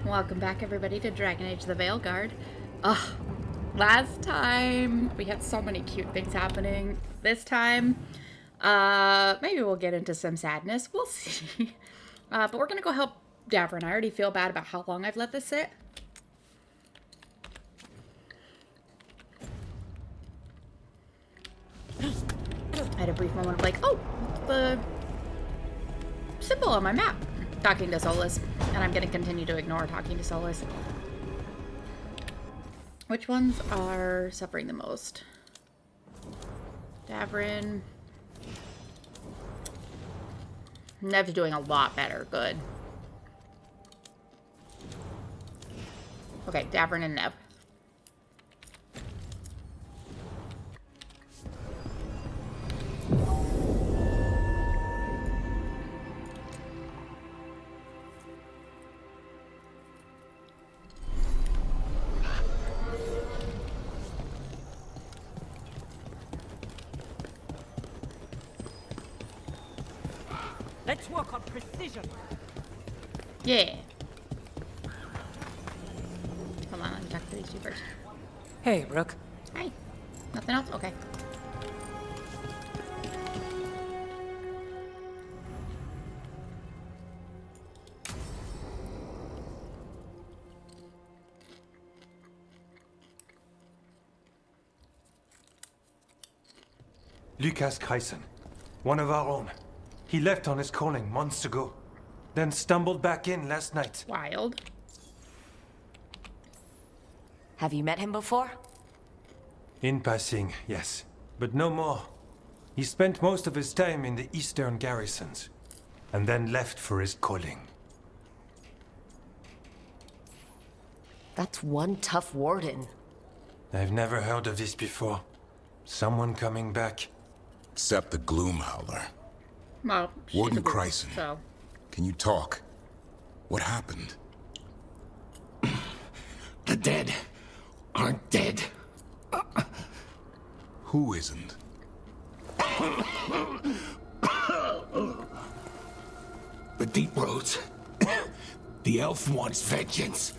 Welcome back, everybody, to Dragon Age the Veilguard. Ugh, last time we had so many cute things happening. This time, maybe we'll get into some sadness. We'll see. But we're gonna go help Davrin. I already feel bad about how long I've let this sit. I had a brief moment of like, oh, the symbol on my map. Talking to Solas. And I'm gonna continue to ignore talking to Solas. Which ones are suffering the most? Davrin. Nev's doing a lot better. Good. Okay, Davrin and Nev. Let's work on precision. Yeah. Hold on, let me talk to these two first. Hey, Rook. Hi. Nothing else? Okay. Lucas Kreisen, one of our own. He left on his calling months ago, then stumbled back in last night. Wild. Have you met him before? In passing, yes, but no more. He spent most of his time in the eastern garrisons, and then left for his calling. That's one tough warden. I've never heard of this before. Someone coming back. Except the Gloom Howler. Well, Warden Kreisen. So. Can you talk? What happened? The dead aren't dead. Who isn't? The Deep Roads. The elf wants vengeance.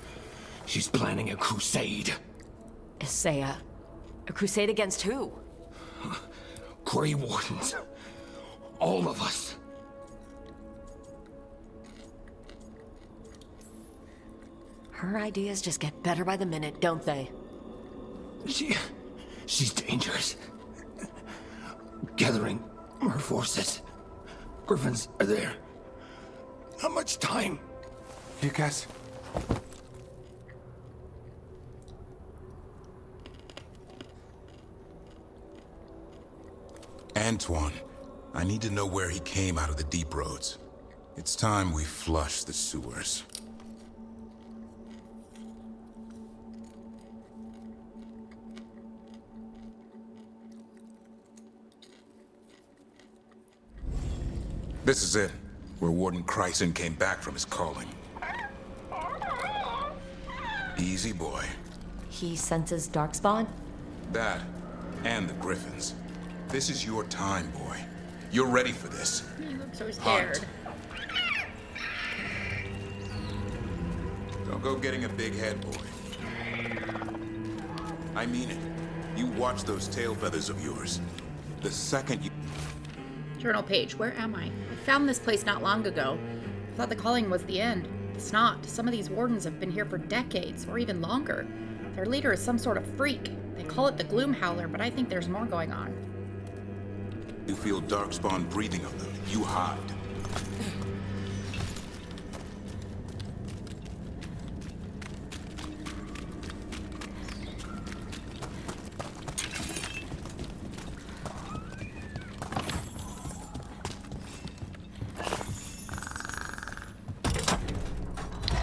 She's planning a crusade. Isaiah. A crusade against who? Grey Wardens. All of us. Her ideas just get better by the minute, don't they? She's dangerous. Gathering her forces. Griffins are there. How much time? Lucas? Antoine. I need to know where he came out of the Deep Roads. It's time we flush the sewers. This is it, where Warden Kreisen came back from his calling. Easy, boy. He senses Darkspawn? That, and the Griffins. This is your time, boy. You're ready for this. You look so scared. Don't go getting a big head, boy. I mean it. You watch those tail feathers of yours. The second you... Journal page. Where am I? I found this place not long ago. I thought the calling was the end. It's not. Some of these wardens have been here for decades, or even longer. Their leader is some sort of freak. They call it the Gloom Howler, but I think there's more going on. You feel Darkspawn breathing on them. You hide.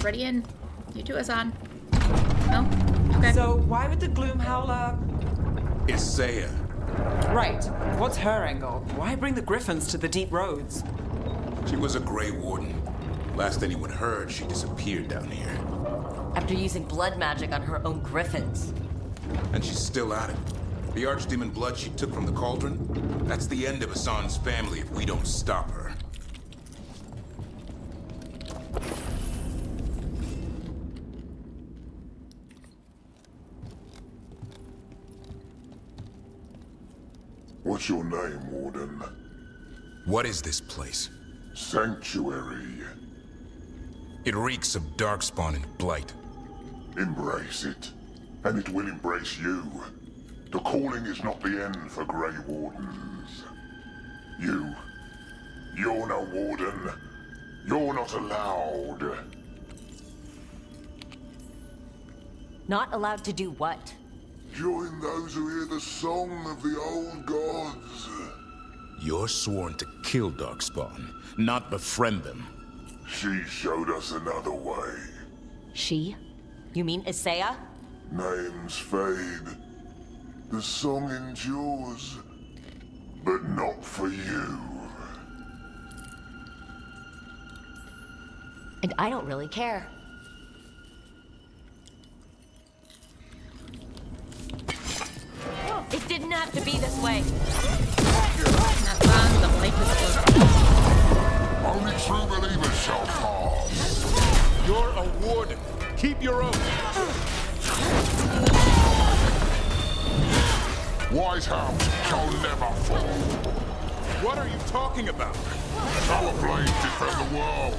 Ready in. You two is on. No? Okay. So why would the Gloom Howler... Isaiah. Right. What's her angle? Why bring the Griffins to the Deep Roads? She was a Grey Warden. Last anyone heard, she disappeared down here. After using blood magic on her own Griffins. And she's still at it. The Archdemon blood she took from the cauldron? That's the end of Hassan's family if we don't stop her. What's your name, Warden? What is this place? Sanctuary. It reeks of darkspawn and blight. Embrace it, and it will embrace you. The calling is not the end for Grey Wardens. You're no Warden. You're not allowed. Not allowed to do what? Join those who hear the song of the old gods. You're sworn to kill Darkspawn, not befriend them. She showed us another way. She? You mean Isaiah? Names fade. The song endures. But not for you. And I don't really care. It didn't have to be this way. That song, the Blake is Only true believers shall pass. You're a warden. Keep your oath. Wise house shall never fall. What are you talking about? Our blades defend the world.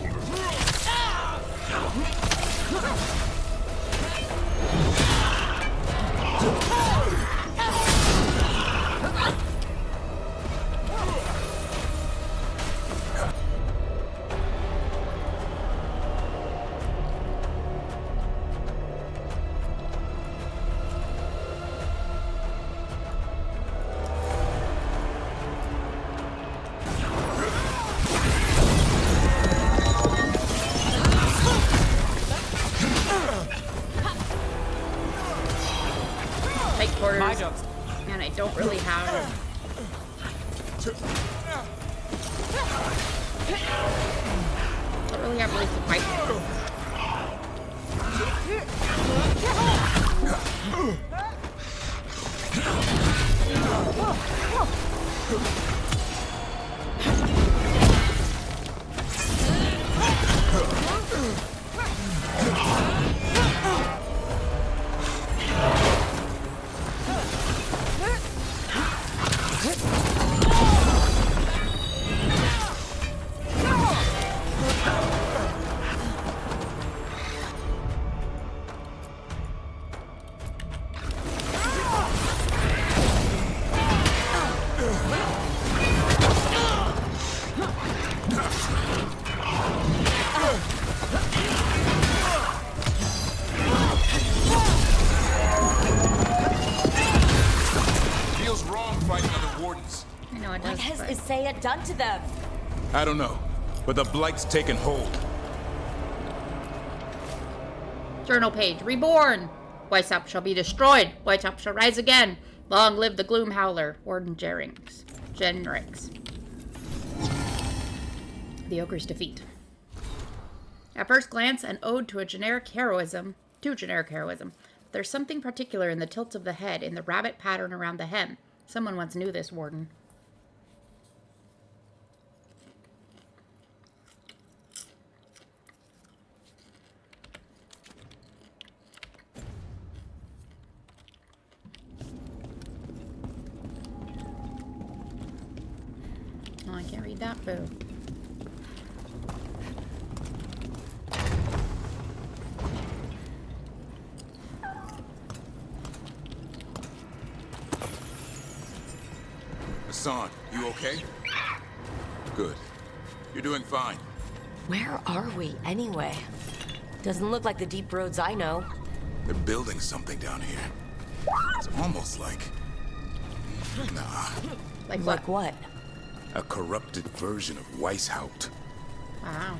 tight quarters. My job. And I don't really have... Don't really have ways to fight. Feels wrong fighting other wardens. I know it What does, has but... Isaiah done to them? I don't know, but the blight's taken hold. Journal page. Reborn. Weishaupt shall be destroyed. Weishaupt shall rise again. Long live the Gloom Howler. Warden Jerings. Genrix. The Ogre's defeat. At first glance, an ode to generic heroism. There's something particular in the tilt of the head, in the rabbit pattern around the hem. Someone once knew this, Warden. Oh, I can't read that, boo. Hassan, you okay? Good. You're doing fine. Where are we, anyway? Doesn't look like the deep roads I know. They're building something down here. It's almost like... Nah, Like what? a corrupted version of Weishaupt. Wow.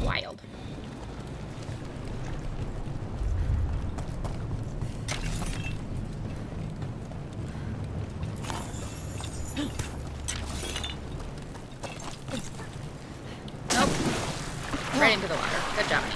Wild. Good job, me.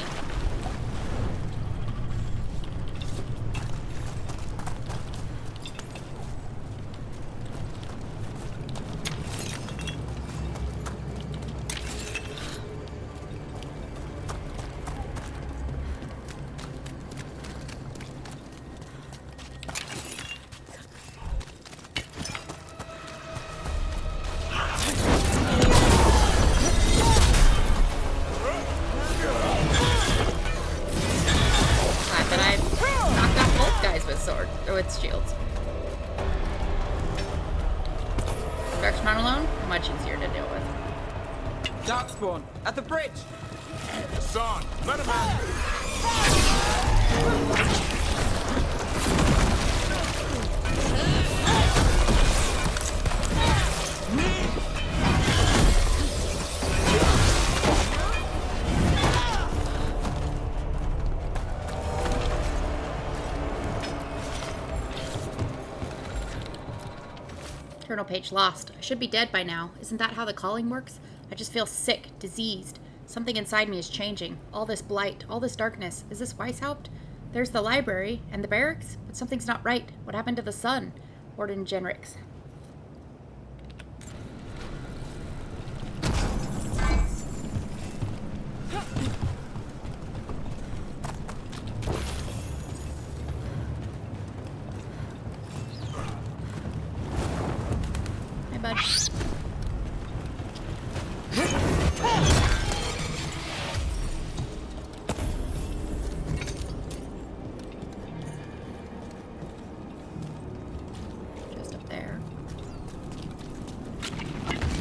Glad that I knocked out both guys with swords, or with shields. Darkspawn alone, much easier to deal with. Darkspawn, at the bridge! Son, let him out! Journal page lost. I should be dead by now. Isn't that how the calling works? I just feel sick, diseased. Something inside me is changing. All this blight, all this darkness. Is this Weishaupt? There's the library and the barracks, but something's not right. What happened to the sun? Warden Genrix. Hi, bud. Just up there.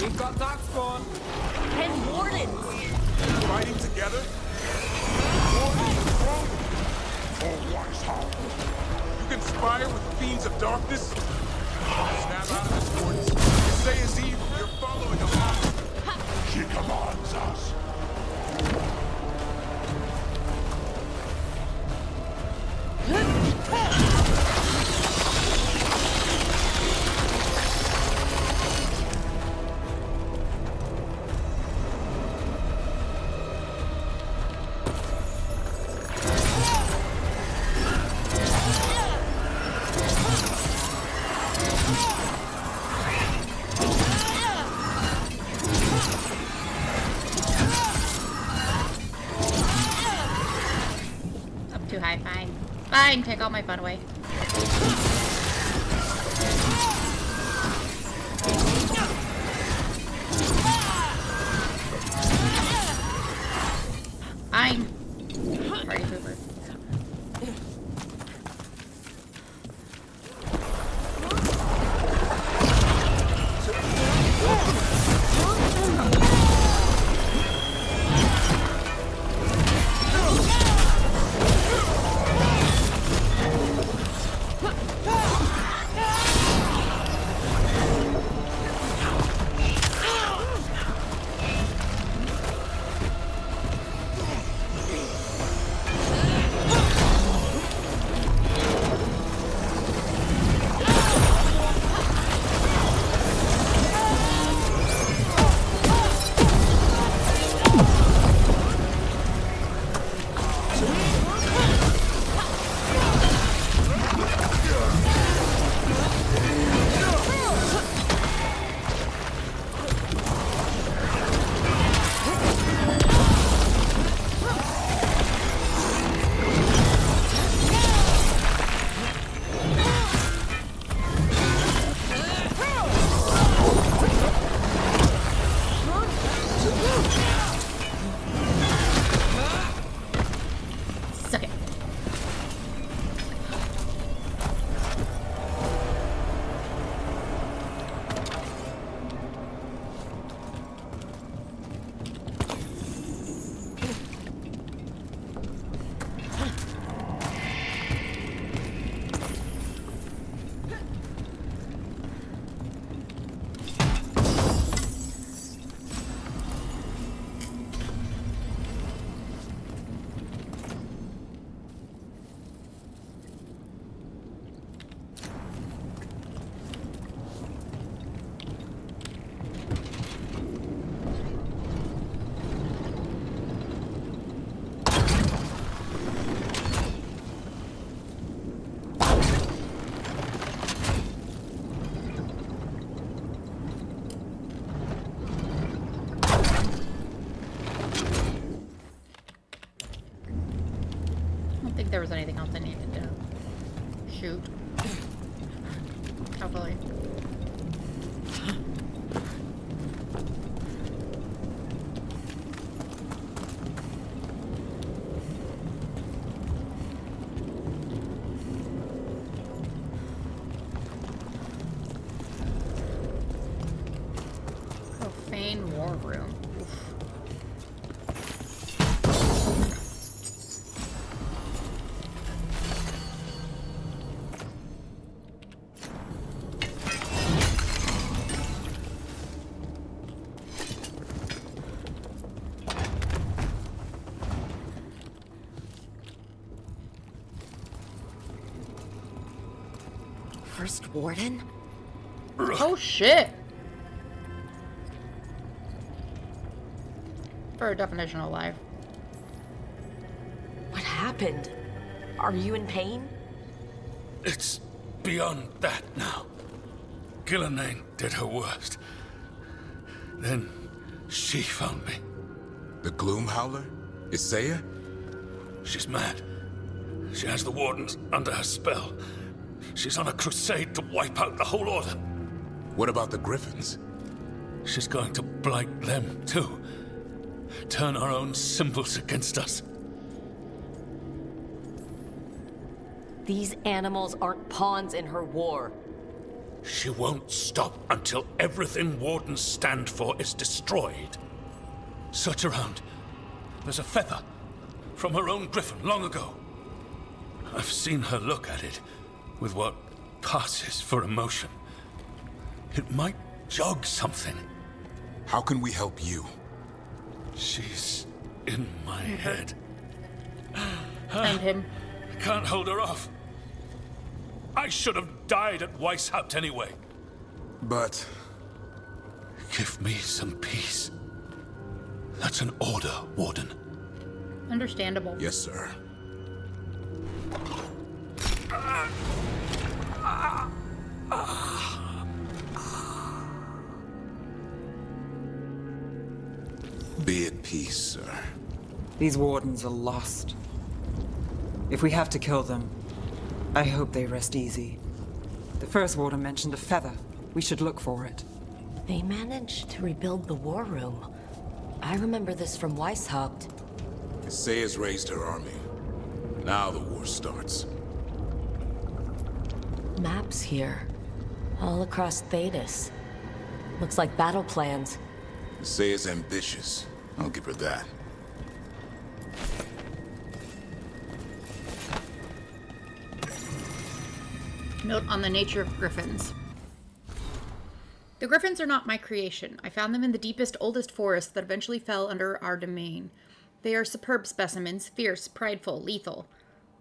We've got Darkspawn! And wardens! Fighting together? You conspire with fiends of darkness? Snap out of his wardens. You say is evil, you're following him. She commands us. Up too high. Fine. Fine. Take all my fun away. Fine. Party pooper. loot. Hopefully. Profane war room. First Warden? Oh shit! For a definition of life. What happened? Are you in pain? It's beyond that now. Gillenane did her worst. Then she found me. The Gloom Howler? Isaiah? She's mad. She has the Wardens under her spell. She's on a crusade to wipe out the whole Order. What about the Griffins? She's going to blight them, too. Turn our own symbols against us. These animals aren't pawns in her war. She won't stop until everything Wardens stand for is destroyed. Search around. There's a feather from her own griffin long ago. I've seen her look at it with what passes for emotion. It might jog something. How can we help you? She's in my head. And him. I can't hold her off. I should have died at Weishaupt anyway. But Give me some peace. That's an order, Warden. Understandable. yes, sir. Be at peace, sir. These Wardens are lost. If we have to kill them, I hope they rest easy. The first Warden mentioned a feather. We should look for it. They managed to rebuild the war room. I remember this from Weishaupt. Isaiah's raised her army. Now the war starts. Maps here. All across Thedas. Looks like battle plans. Isaiah's ambitious. I'll give her that. Note on the nature of griffins. The griffins are not my creation. I found them in the deepest, oldest forest that eventually fell under our domain. They are superb specimens, fierce, prideful, lethal.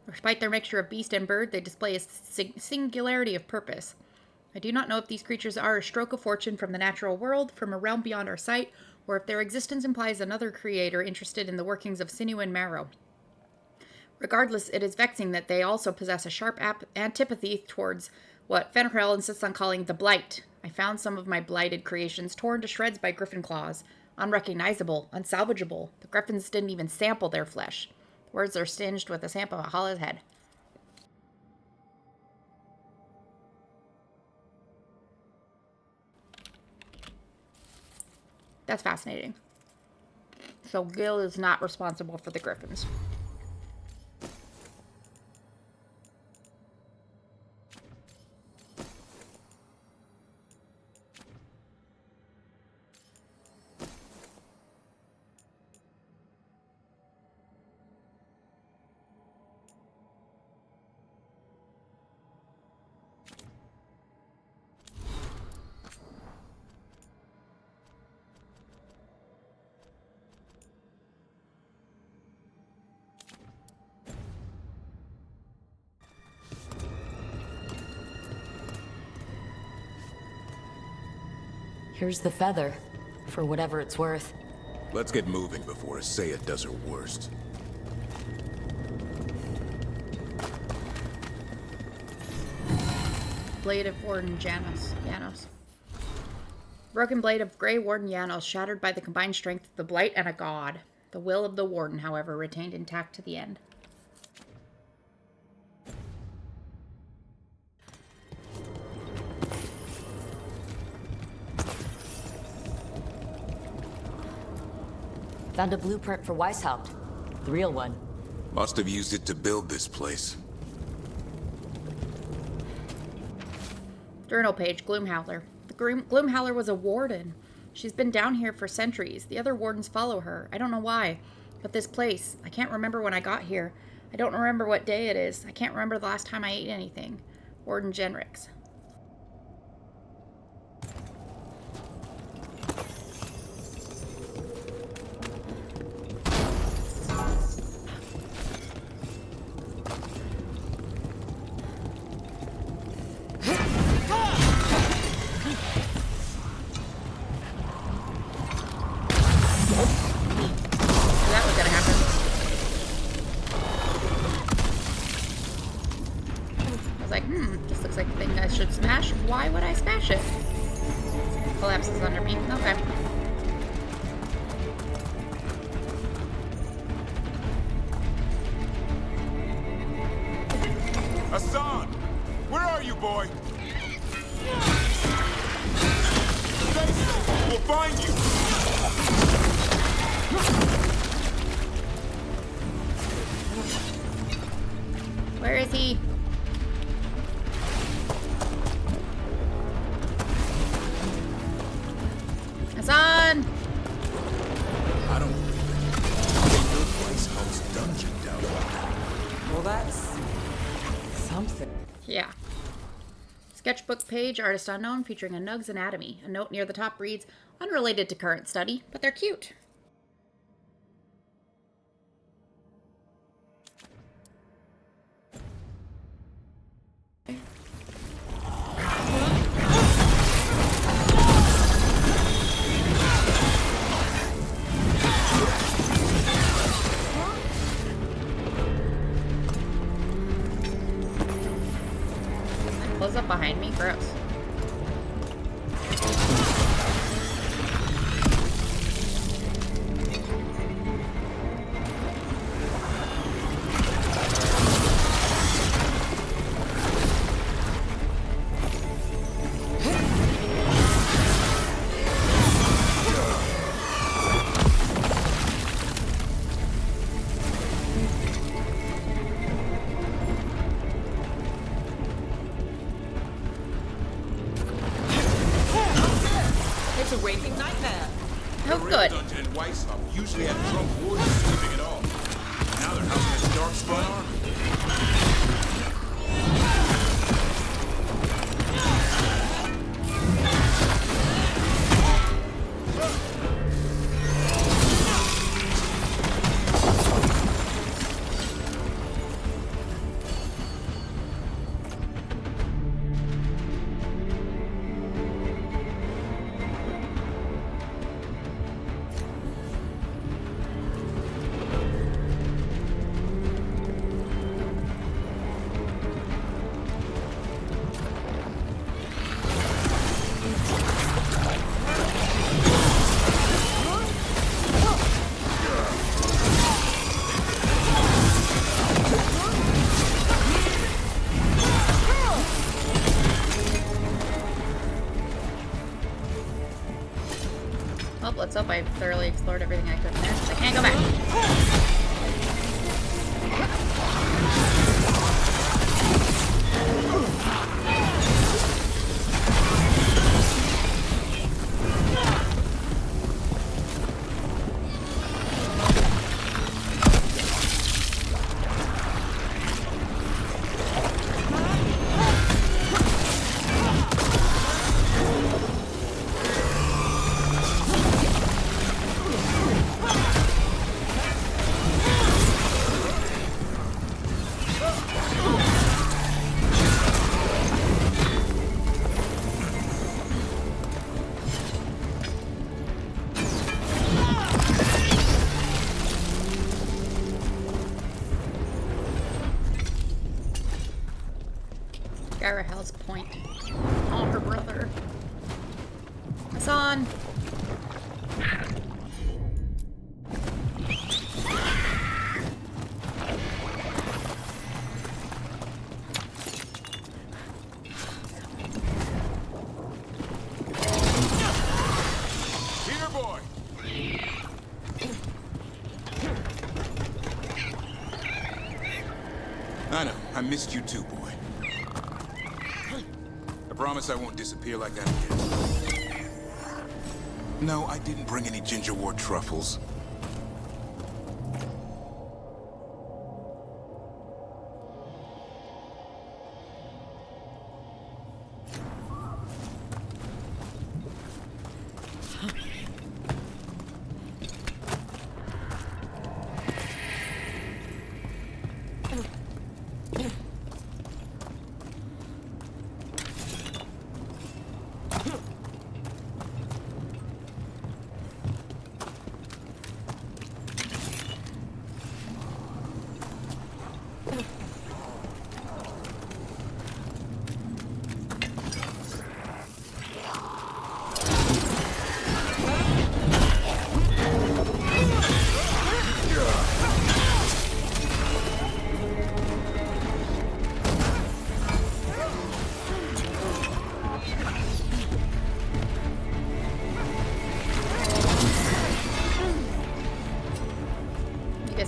Despite their mixture of beast and bird, they display a singularity of purpose. I do not know if these creatures are a stroke of fortune from the natural world, from a realm beyond our sight, or if their existence implies another creator interested in the workings of sinew and marrow. Regardless, it is vexing that they also possess a sharp antipathy towards what Fenrel insists on calling the Blight. I found some of my blighted creations torn to shreds by griffin claws. Unrecognizable, unsalvageable. The griffins didn't even sample their flesh. The words are singed with a sample of Hala's head. That's fascinating. So Gil is not responsible for the griffins. Here's the feather, for whatever it's worth. Let's get moving before Isaiah does her worst. Blade of Warden Janos. Broken blade of Grey Warden Janos, shattered by the combined strength of the Blight and a god. The will of the Warden, however, retained intact to the end. Found a blueprint for Weishaupt. The real one. Must have used it to build this place. Journal page, Gloomhowler. The Gloomhowler was a warden. She's been down here for centuries. The other wardens follow her. I don't know why. But this place, I can't remember when I got here. I don't remember what day it is. I can't remember the last time I ate anything. Warden Genrix. Why would I smash it? Collapses under me. Okay. Hassan! Where are you, boy? We'll find you! Where is he? Hassan! I don't believe it. They built Weishaupt's dungeon down there. Well, that's something. Yeah. Sketchbook page, artist unknown, featuring a Nug's anatomy. A note near the top reads, unrelated to current study, but they're cute. Close up behind me, gross. Waking nightmare. Oh, good. Dungeon in Weishaupt usually had drunk wardens sleeping it off. Now they're housing a dark spawn army. Well, let's hope I thoroughly explored everything I could in there. I can't go back. Garahel's point. Oh, her brother. Hassan! Peter boy! missed you too, boy. I promise I won't disappear like that again. No, I didn't bring any ginger wort truffles.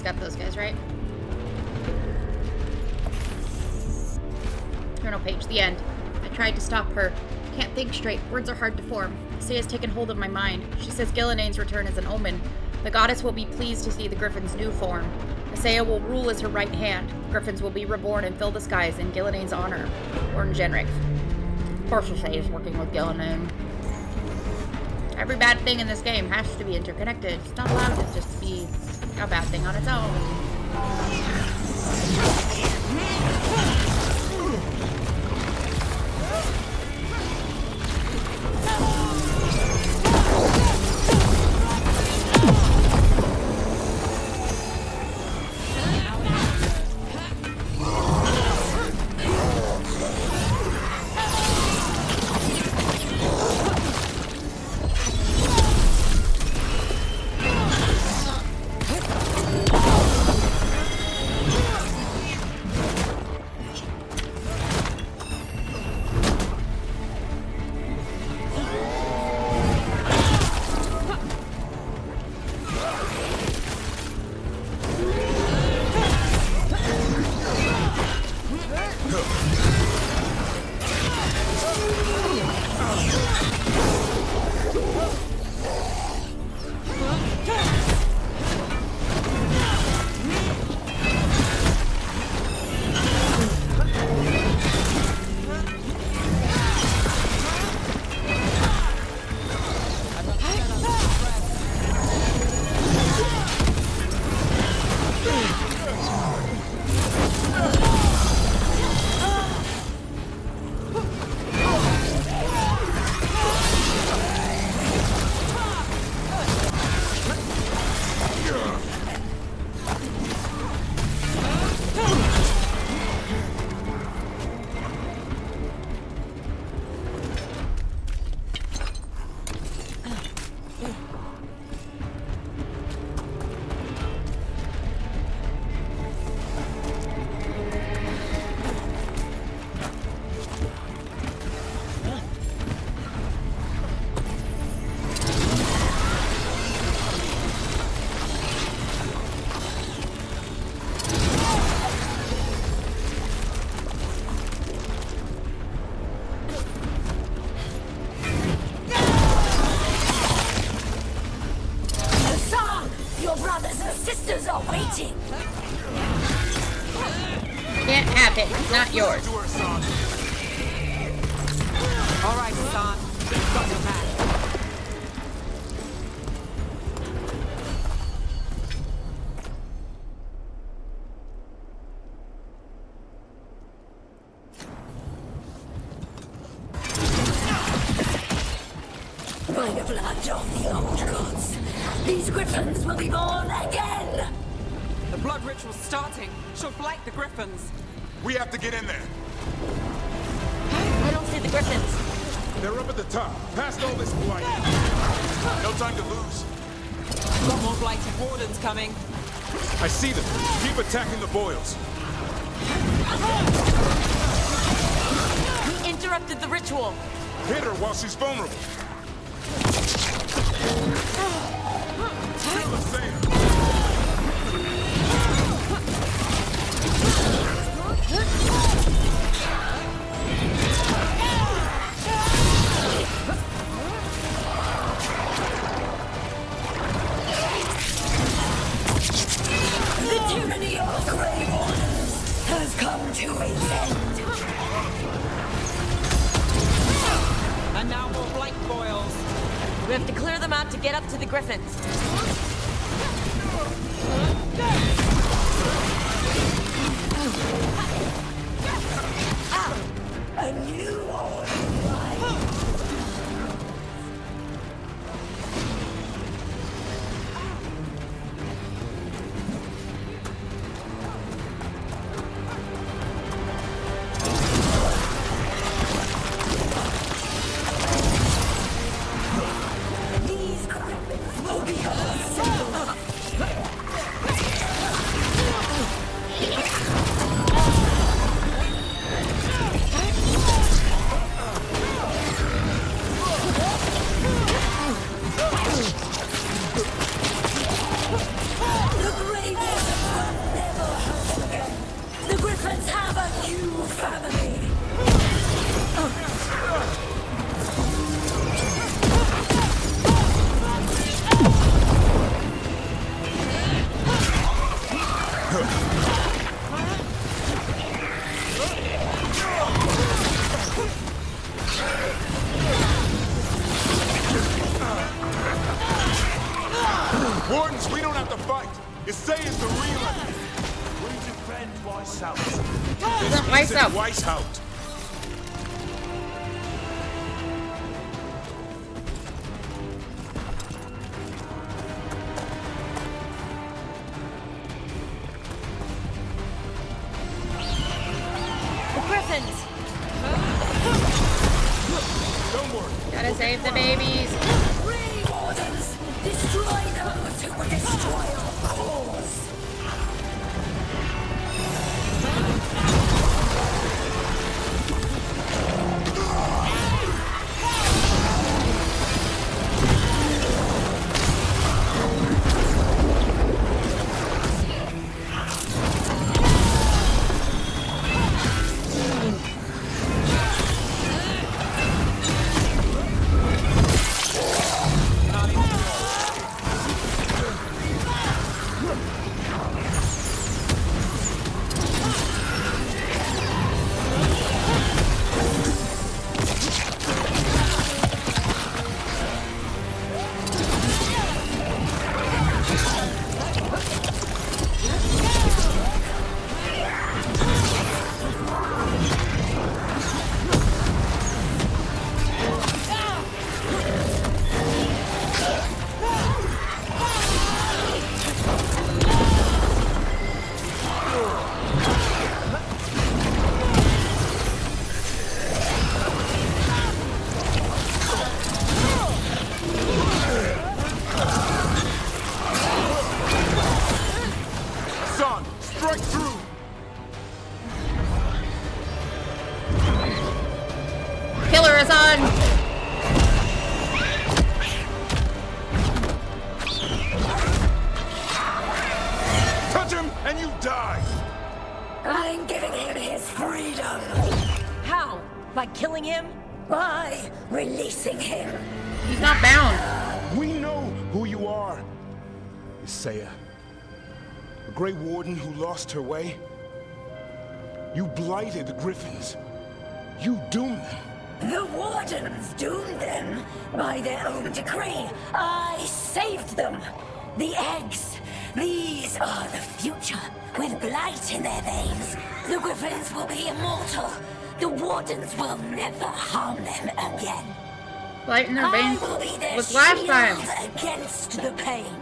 Got those guys, right? Journal page, the end. I tried to stop her. Can't think straight. Words are hard to form. Say has taken hold of my mind. She says Gillinea's return is an omen. The goddess will be pleased to see the Griffin's new form. Asaya will rule as her right hand. The Griffins will be reborn and fill the skies in Gillinea's honor. Gordon Jenrick. Of course Asaya is working with Gillinean. Every bad thing in this game has to be interconnected. It's not allowed to just be a bad thing on its own. Can't have it. It's not yours. All right, son. You've got your back. By the blood of the old gods, these griffins will be born again! The blood ritual's starting. She'll blight the Griffins. We have to get in there. I don't see the Griffins. They're up at the top, past all this blight. No time to lose. Got more blighted wardens coming. I see them. Keep attacking the boils. He interrupted the ritual. Hit her while she's vulnerable. Kill Asaya. have to clear them out to get up to the griffins. A new order. These griffins will be ours. The Grey Waters will never hurt again. The griffins have a new family. Wardens, we don't have to fight. Isaya's the real enemy. We defend Weishaupt. Isn't Weishaupt. Weishaupt. The griffins! Don't worry. Gotta save the babies. Grey Wardens, destroy those who will destroy our cause. Son, strike through. Killer is on. Touch him and you die. I'm giving him his freedom How? By killing him? by releasing him. He's not bound. We know who you are. Isaiah. The Grey Warden who lost her way. You blighted the Griffins. You doomed them. The Wardens doomed them by their own decree. I saved them. The eggs. These are the future. With blight in their veins, the Griffins will be immortal. The Wardens will never harm them again. Light in their I veins will be their was last shield time. against the pain.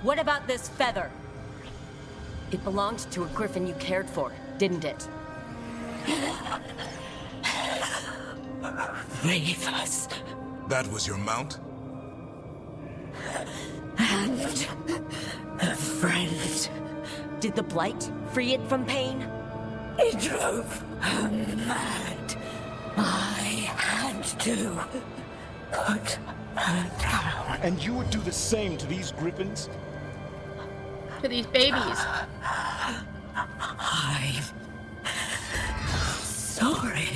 What about this feather? It belonged to a griffin you cared for, didn't it? Leave us. That was your mount? And a friend. Did the blight free it from pain? It drove her mad. I had to put her down. And you would do the same to these Griffins? To these babies. I'm sorry.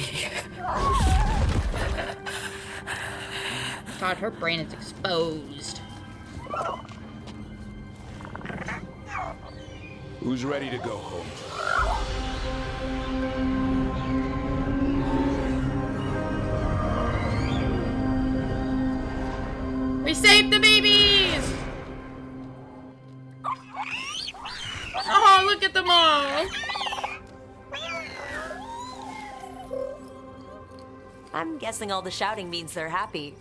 God, her brain is exposed. Who's ready to go home? We saved the babies! Oh, look at them all! I'm guessing all the shouting means they're happy.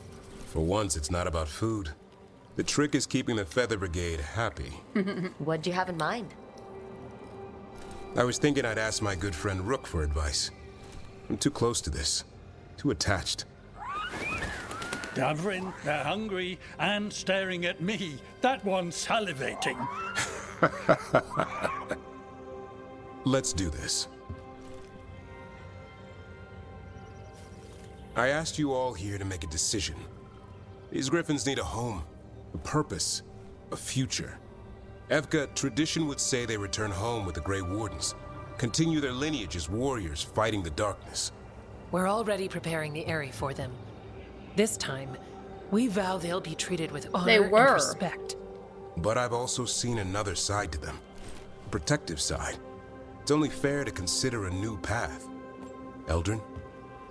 For once, it's not about food. The trick is keeping the Feather Brigade happy. What'd you have in mind? I was thinking I'd ask my good friend Rook for advice. I'm too close to this. Too attached. Davrin, they're hungry and staring at me. That one's salivating. Let's do this. I asked you all here to make a decision. These griffins need a home, a purpose, a future. Evka, tradition would say they return home with the Grey Wardens, continue their lineage as warriors fighting the darkness. We're already preparing the Eyrie for them. This time, we vow they'll be treated with honor and respect. But I've also seen another side to them, a protective side. It's only fair to consider a new path. Eldrin?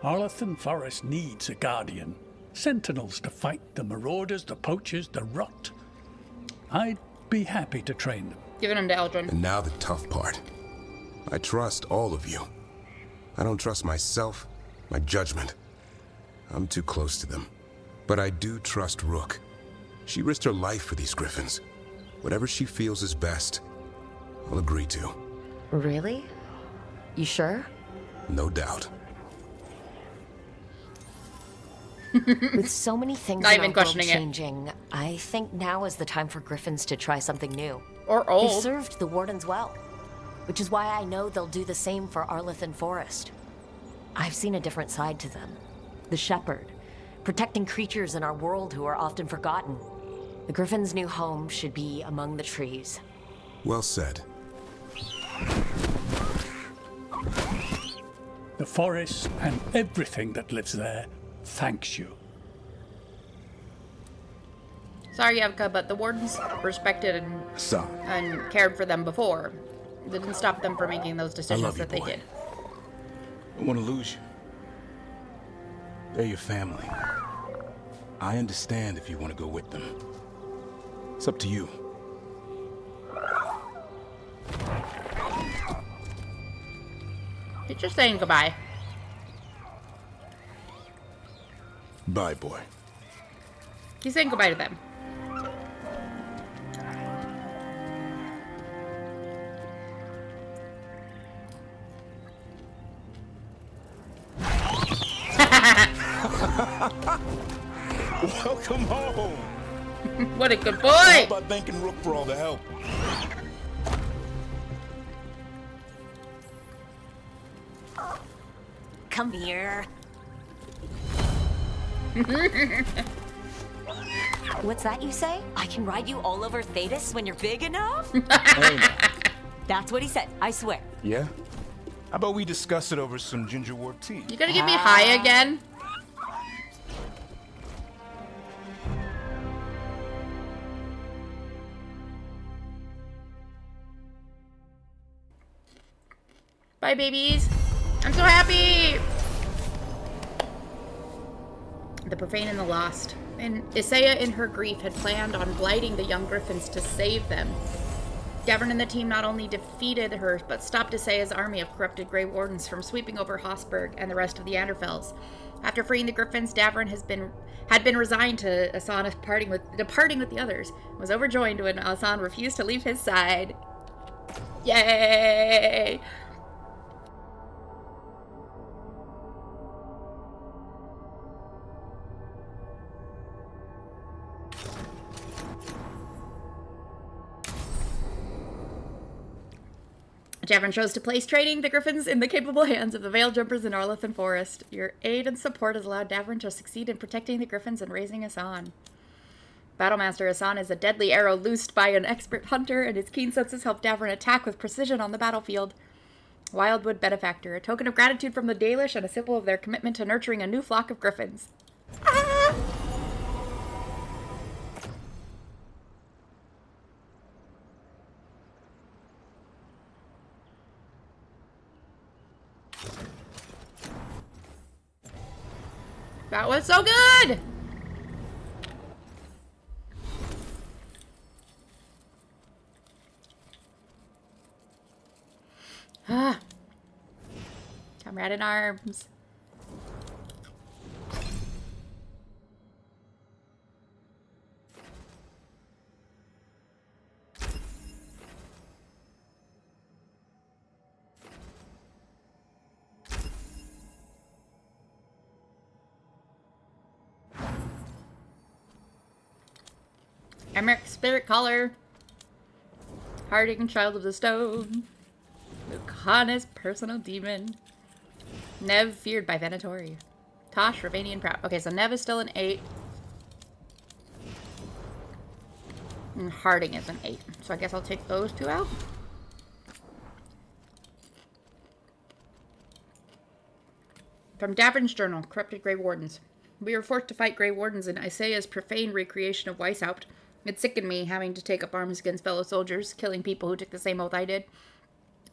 Arlathan Forest needs a guardian. Sentinels to fight the marauders, the poachers, the rot. I'd be happy to train them. Giving them to Eldrin. And now the tough part. I trust all of you. I don't trust myself, my judgment. I'm too close to them. But I do trust Rook. She risked her life for these griffins. Whatever she feels is best, I'll agree to. Really? You sure? No doubt. With so many things Not in even our world questioning it. changing, I think now is the time for griffins to try something new. Or old. They served the Wardens well, which is why I know they'll do the same for Arlathan Forest. I've seen a different side to them. The shepherd, protecting creatures in our world who are often forgotten. The griffins' new home should be among the trees. Well said. The forest and everything that lives there thanks you. Sorry, Evka, but the wardens respected and cared for them before. It didn't stop them from making those decisions that they did. I don't want to lose you. They're your family. I understand if you want to go with them. It's up to you. He's just saying goodbye. Bye, boy. He's saying goodbye to them. Welcome home. What a good boy. How about thanking Rook for all the help? Come here. What's that you say? I can ride you all over Thetis when you're big enough? Hey, now. That's what he said, I swear. Yeah? How about we discuss it over some gingerwort tea? You gonna get me high again? Bye, babies. I'm so happy. The profane and the lost. And Isaiah, in her grief, had planned on blighting the young griffins to save them. Davrin and the team not only defeated her, but stopped Isaiah's army of corrupted Grey Wardens from sweeping over Hossberg and the rest of the Anderfels. After freeing the griffins, Davrin had been resigned to Asan departing with the others. Was overjoyed when Asan refused to leave his side. Yay! Davrin chose to place training the griffins in the capable hands of the Veil Jumpers in Arlathan Forest. Your aid and support has allowed Davrin to succeed in protecting the griffins and raising Asan. Battlemaster Asan is a deadly arrow loosed by an expert hunter, and his keen senses help Davrin attack with precision on the battlefield. Wildwood Benefactor, a token of gratitude from the Dalish and a symbol of their commitment to nurturing a new flock of griffins. Ah! That was so good! Ah. Comrade in arms. Emmerich, Spirit Caller. Harding, Child of the Stone. Lucanus, Personal Demon. Nev, feared by Venatori. Tosh, Ravanian Proud. Okay, so Nev is still an 8. And Harding is an 8. So I guess I'll take those two out. From Davern's Journal, Corrupted Grey Wardens. We were forced to fight Grey Wardens in Isaiah's profane recreation of Weishaupt. It sickened me having to take up arms against fellow soldiers, killing people who took the same oath I did.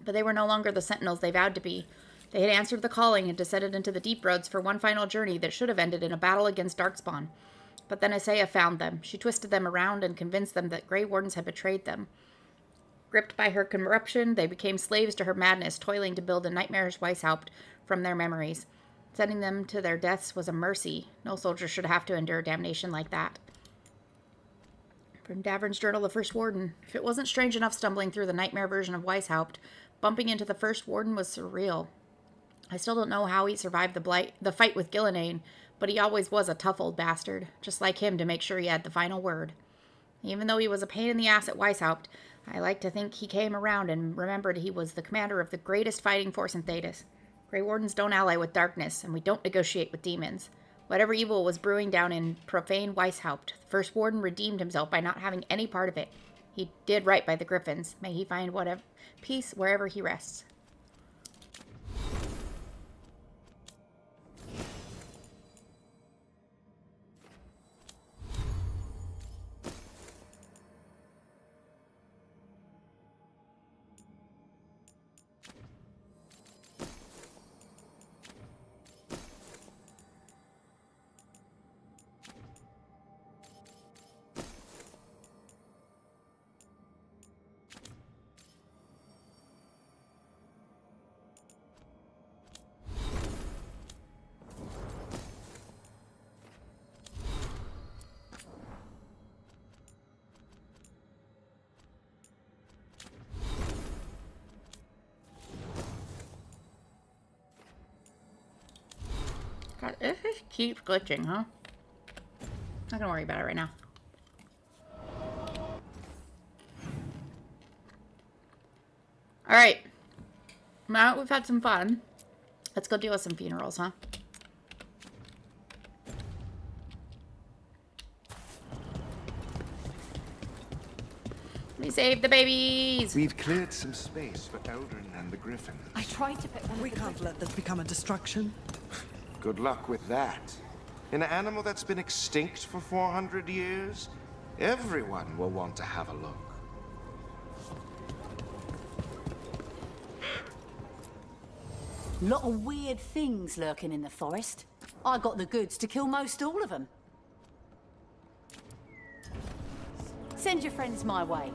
But they were no longer the sentinels they vowed to be. They had answered the calling and descended into the deep roads for one final journey that should have ended in a battle against Darkspawn. But then Isaiah found them. She twisted them around and convinced them that Grey Wardens had betrayed them. Gripped by her corruption, they became slaves to her madness, toiling to build a nightmarish Weishaupt from their memories. Sending them to their deaths was a mercy. No soldier should have to endure damnation like that. From Davern's Journal, the First Warden. If it wasn't strange enough stumbling through the nightmare version of Weishaupt, bumping into the First Warden was surreal. I still don't know how he survived the fight with Gillenane, but he always was a tough old bastard, just like him to make sure he had the final word. Even though he was a pain in the ass at Weishaupt, I like to think he came around and remembered he was the commander of the greatest fighting force in Thedas. Grey Wardens don't ally with darkness, and we don't negotiate with demons. Whatever evil was brewing down in profane Weishaupt, the First Warden redeemed himself by not having any part of it. He did right by the Griffins. May he find peace wherever he rests. God, it just keeps glitching, huh? Not gonna worry about it right now. Alright. Now that we've had some fun, let's go deal with some funerals, huh? We saved the babies! We've cleared some space for Eldrin and the Griffin. I tried to pick one. We can't let this become a distraction. Good luck with that. An animal that's been extinct for 400 years? Everyone will want to have a look. Lot of weird things lurking in the forest. I got the goods to kill most all of them. Send your friends my way.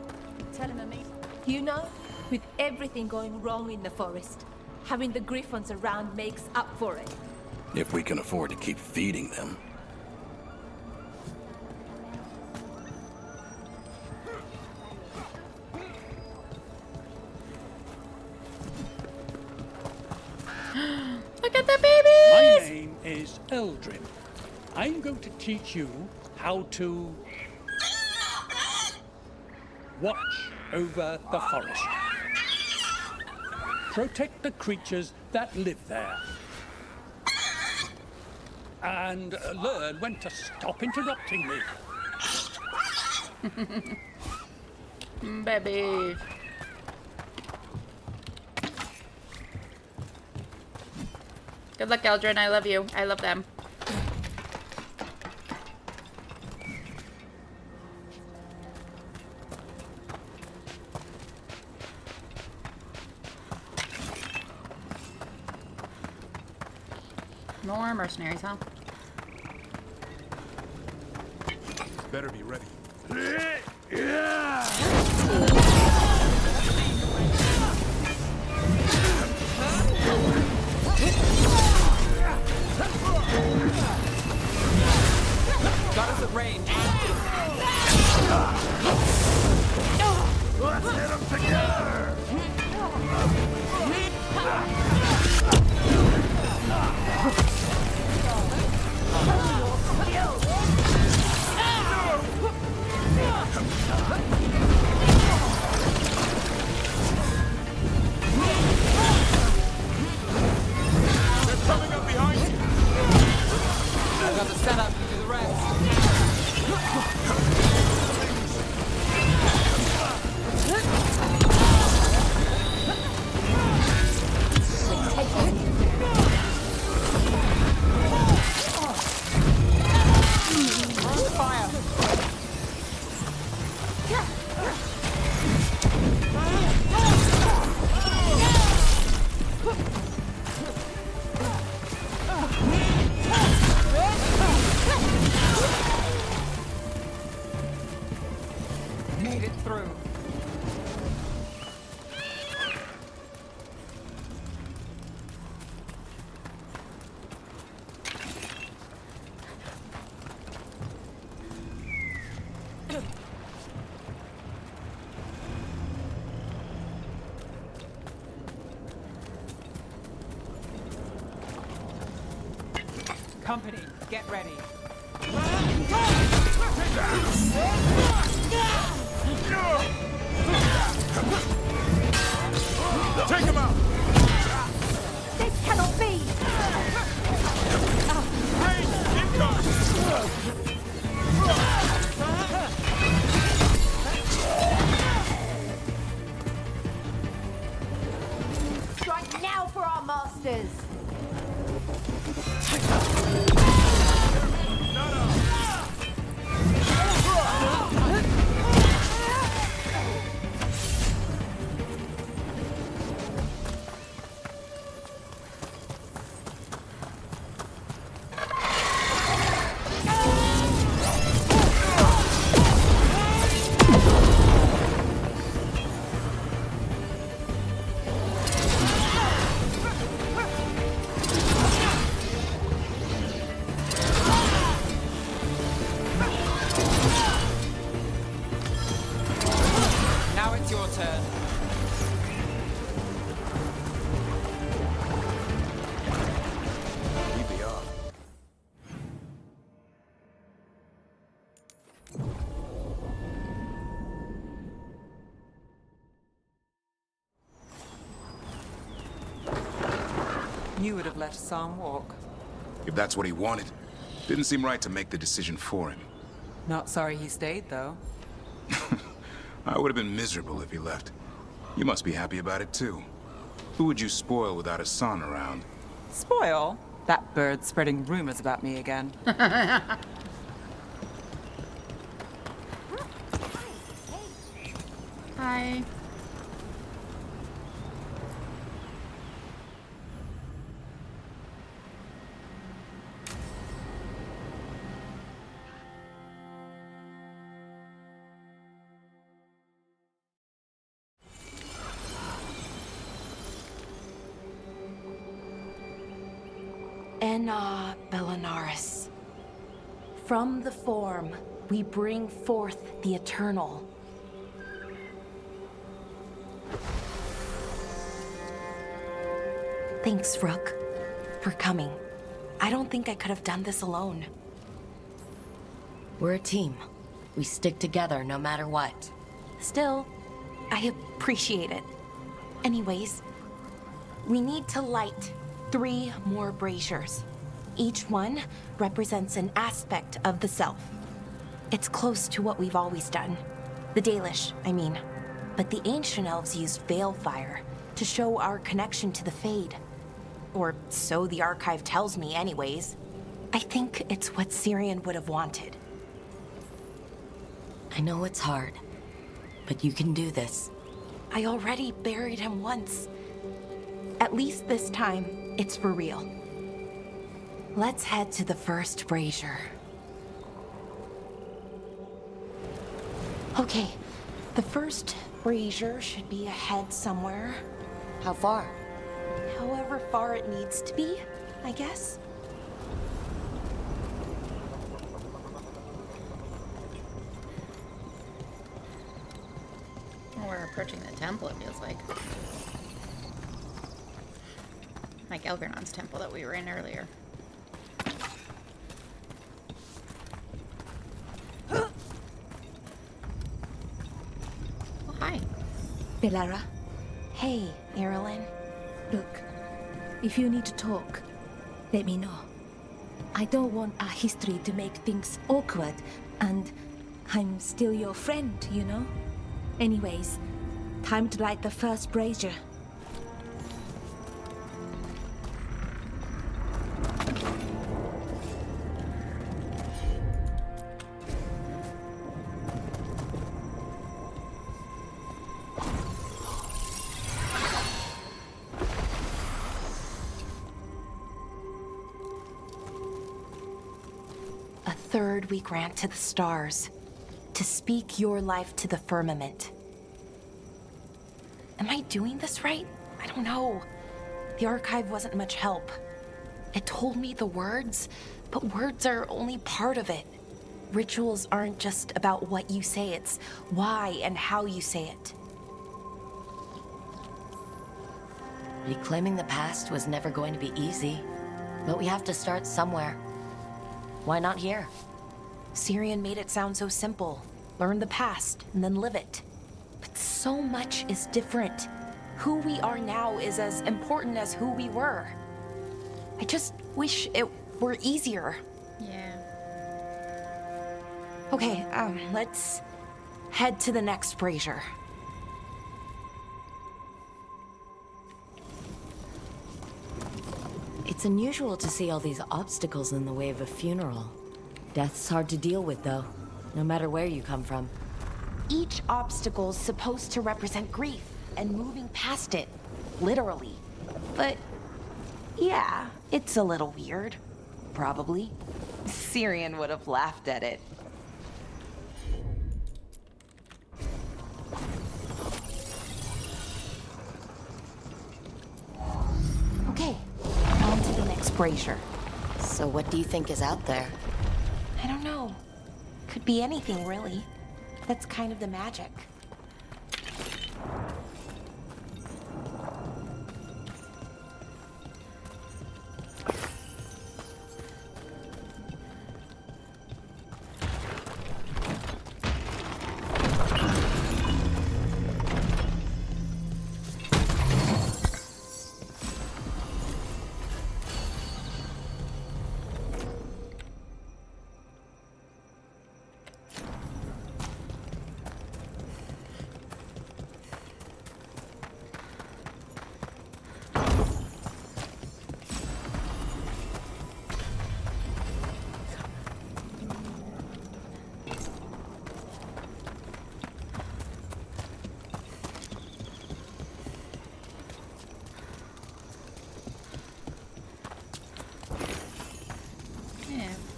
Tell them to meet. You know, with everything going wrong in the forest, having the Griffons around makes up for it. If we can afford to keep feeding them. Look at the babies! My name is Eldrin. I'm going to teach you how to watch over the forest. Protect the creatures that live there. And learn when to stop interrupting me. Baby. Good luck, Eldrin. I love you. I love them. More mercenaries, huh? better be ready. Got us at range. Let's hit them together! They're coming up behind you. Got the setup to do the rest. Fire! Made it through. Company, get ready. Take him out! This cannot be! Strike now for our masters! Now it's your turn. Leave the off. You would have let Sam walk. If that's what he wanted, didn't seem right to make the decision for him. Not sorry he stayed, though. I would have been miserable if he left. You must be happy about it, too. Who would you spoil without a son around? Spoil? That bird's spreading rumors about me again. Hi. Enna Bellinaris. From the form, we bring forth the eternal. Thanks, Rook, for coming. I don't think I could have done this alone. We're a team. We stick together no matter what. Still, I appreciate it. Anyways, we need to light 3 more braziers. Each one represents an aspect of the self. It's close to what we've always done. The Dalish, I mean. But the ancient elves used Veilfire to show our connection to the Fade. Or so the archive tells me anyways. I think it's what Syrian would have wanted. I know it's hard, but you can do this. I already buried him once. At least this time, it's for real. Let's head to the first brazier. Okay, the first brazier should be ahead somewhere. How far? However far it needs to be, I guess. We're approaching the temple, it feels like. Like Elgernon's temple that we were in earlier. Oh, hi. Bellara. Hey, Erilyn. Look, if you need to talk, let me know. I don't want our history to make things awkward, and I'm still your friend, you know? Anyways, time to light the first brazier. A third we grant to the stars, to speak your life to the firmament. Am I doing this right? I don't know. The archive wasn't much help. It told me the words, but words are only part of it. Rituals aren't just about what you say, it's why and how you say it. Reclaiming the past was never going to be easy, but we have to start somewhere. Why not here? Syrian made it sound so simple. Learn the past and then live it. But so much is different. Who we are now is as important as who we were. I just wish it were easier. Yeah. Okay, let's head to the next brazier. It's unusual to see all these obstacles in the way of a funeral. Death's hard to deal with, though, no matter where you come from. Each obstacle's supposed to represent grief and moving past it, literally. But yeah, it's a little weird. Probably. Syrian would have laughed at it. Okay, on to the next brazier. So what do you think is out there? I don't know. Could be anything, really. That's kind of the magic.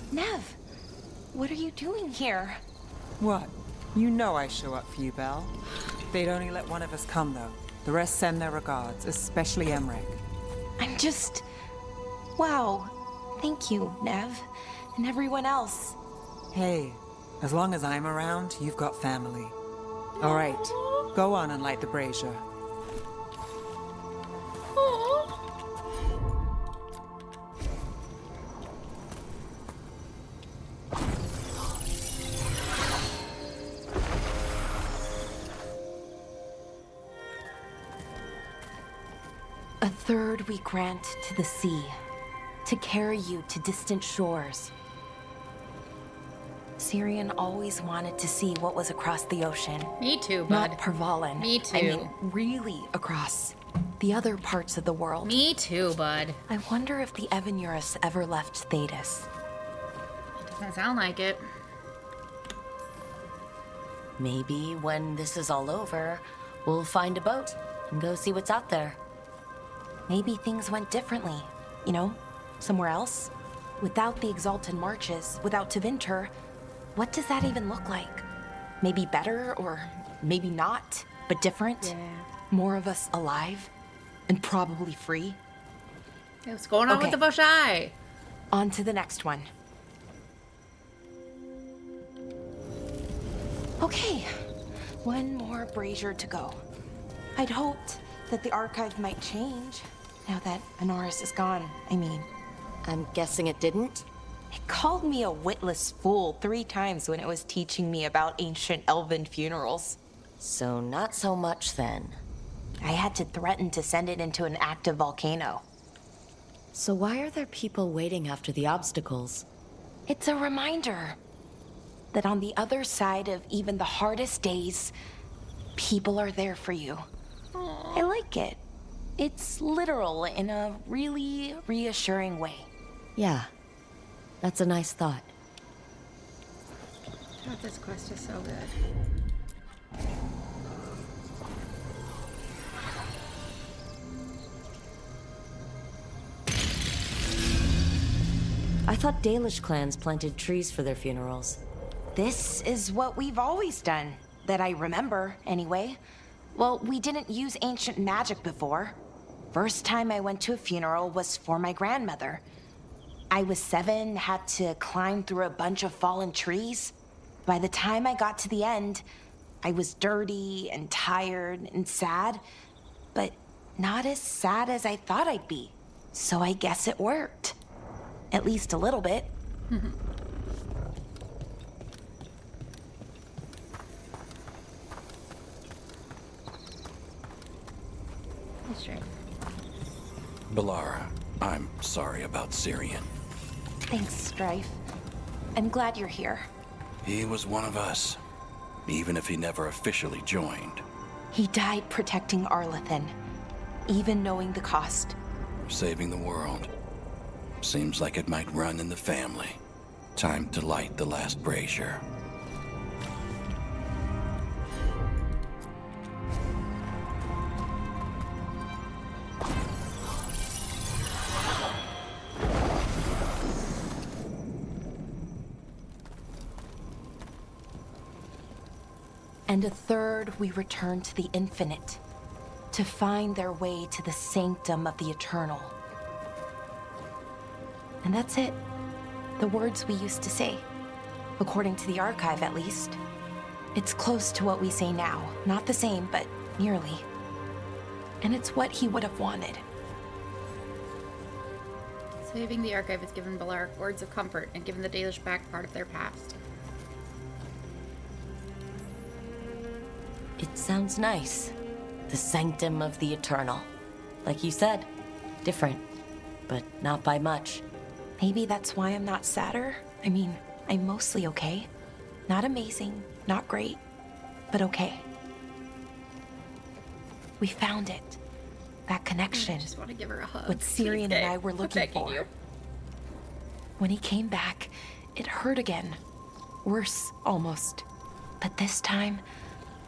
Nev, what are you doing here? What? You know I show up for you, Belle. They'd only let one of us come, though. The rest send their regards, especially Emmerich. I'm just... Wow. Thank you, Nev. And everyone else. Hey, as long as I'm around, you've got family. All right, go on and light the brazier. A third we grant to the sea, to carry you to distant shores. Syrian always wanted to see what was across the ocean. Me too, bud. Not Pervalin. Me too. I mean, really across. The other parts of the world. Me too, bud. I wonder if the Evanurus ever left Thetis. It doesn't sound like it. Maybe when this is all over, we'll find a boat and go see what's out there. Maybe things went differently, you know, somewhere else. Without the Exalted Marches, without Tevinter, what does that even look like? Maybe better, or maybe not, but different. Yeah. More of us alive, and probably free. Hey, what's going on with the bush eye? On to the next one. Okay, one more brazier to go. I'd hoped that the archive might change now that Honoris is gone, I mean. I'm guessing it didn't? It called me a witless fool 3 times when it was teaching me about ancient elven funerals. So not so much then. I had to threaten to send it into an active volcano. So why are there people waiting after the obstacles? It's a reminder that on the other side of even the hardest days, people are there for you. I like it. It's literal in a really reassuring way. Yeah, that's a nice thought. God, this quest is so good. I thought Dalish clans planted trees for their funerals. This is what we've always done, that I remember, anyway. Well, we didn't use ancient magic before. First time I went to a funeral was for my grandmother. I was 7, had to climb through a bunch of fallen trees. By the time I got to the end, I was dirty and tired and sad, but not as sad as I thought I'd be. So I guess it worked. At least a little bit. That's right. Balara, I'm sorry about Syrian. Thanks, Strife. I'm glad you're here. He was one of us, even if he never officially joined. He died protecting Arlethan, even knowing the cost. Saving the world. Seems like it might run in the family. Time to light the last brazier. And a third we return to the infinite, to find their way to the sanctum of the eternal. And that's it. The words we used to say. According to the archive, at least. It's close to what we say now. Not the same, but nearly. And it's what he would have wanted. Saving the archive has given Belaric words of comfort and given the Dalish back part of their past. It sounds nice. The sanctum of the eternal. Like you said, different, but not by much. Maybe that's why I'm not sadder. I mean, I'm mostly okay. Not amazing, not great, but okay. We found it. That connection. I just want to give her a hug. What Syrian and I were looking for. You. When he came back, it hurt again. Worse, almost. But this time,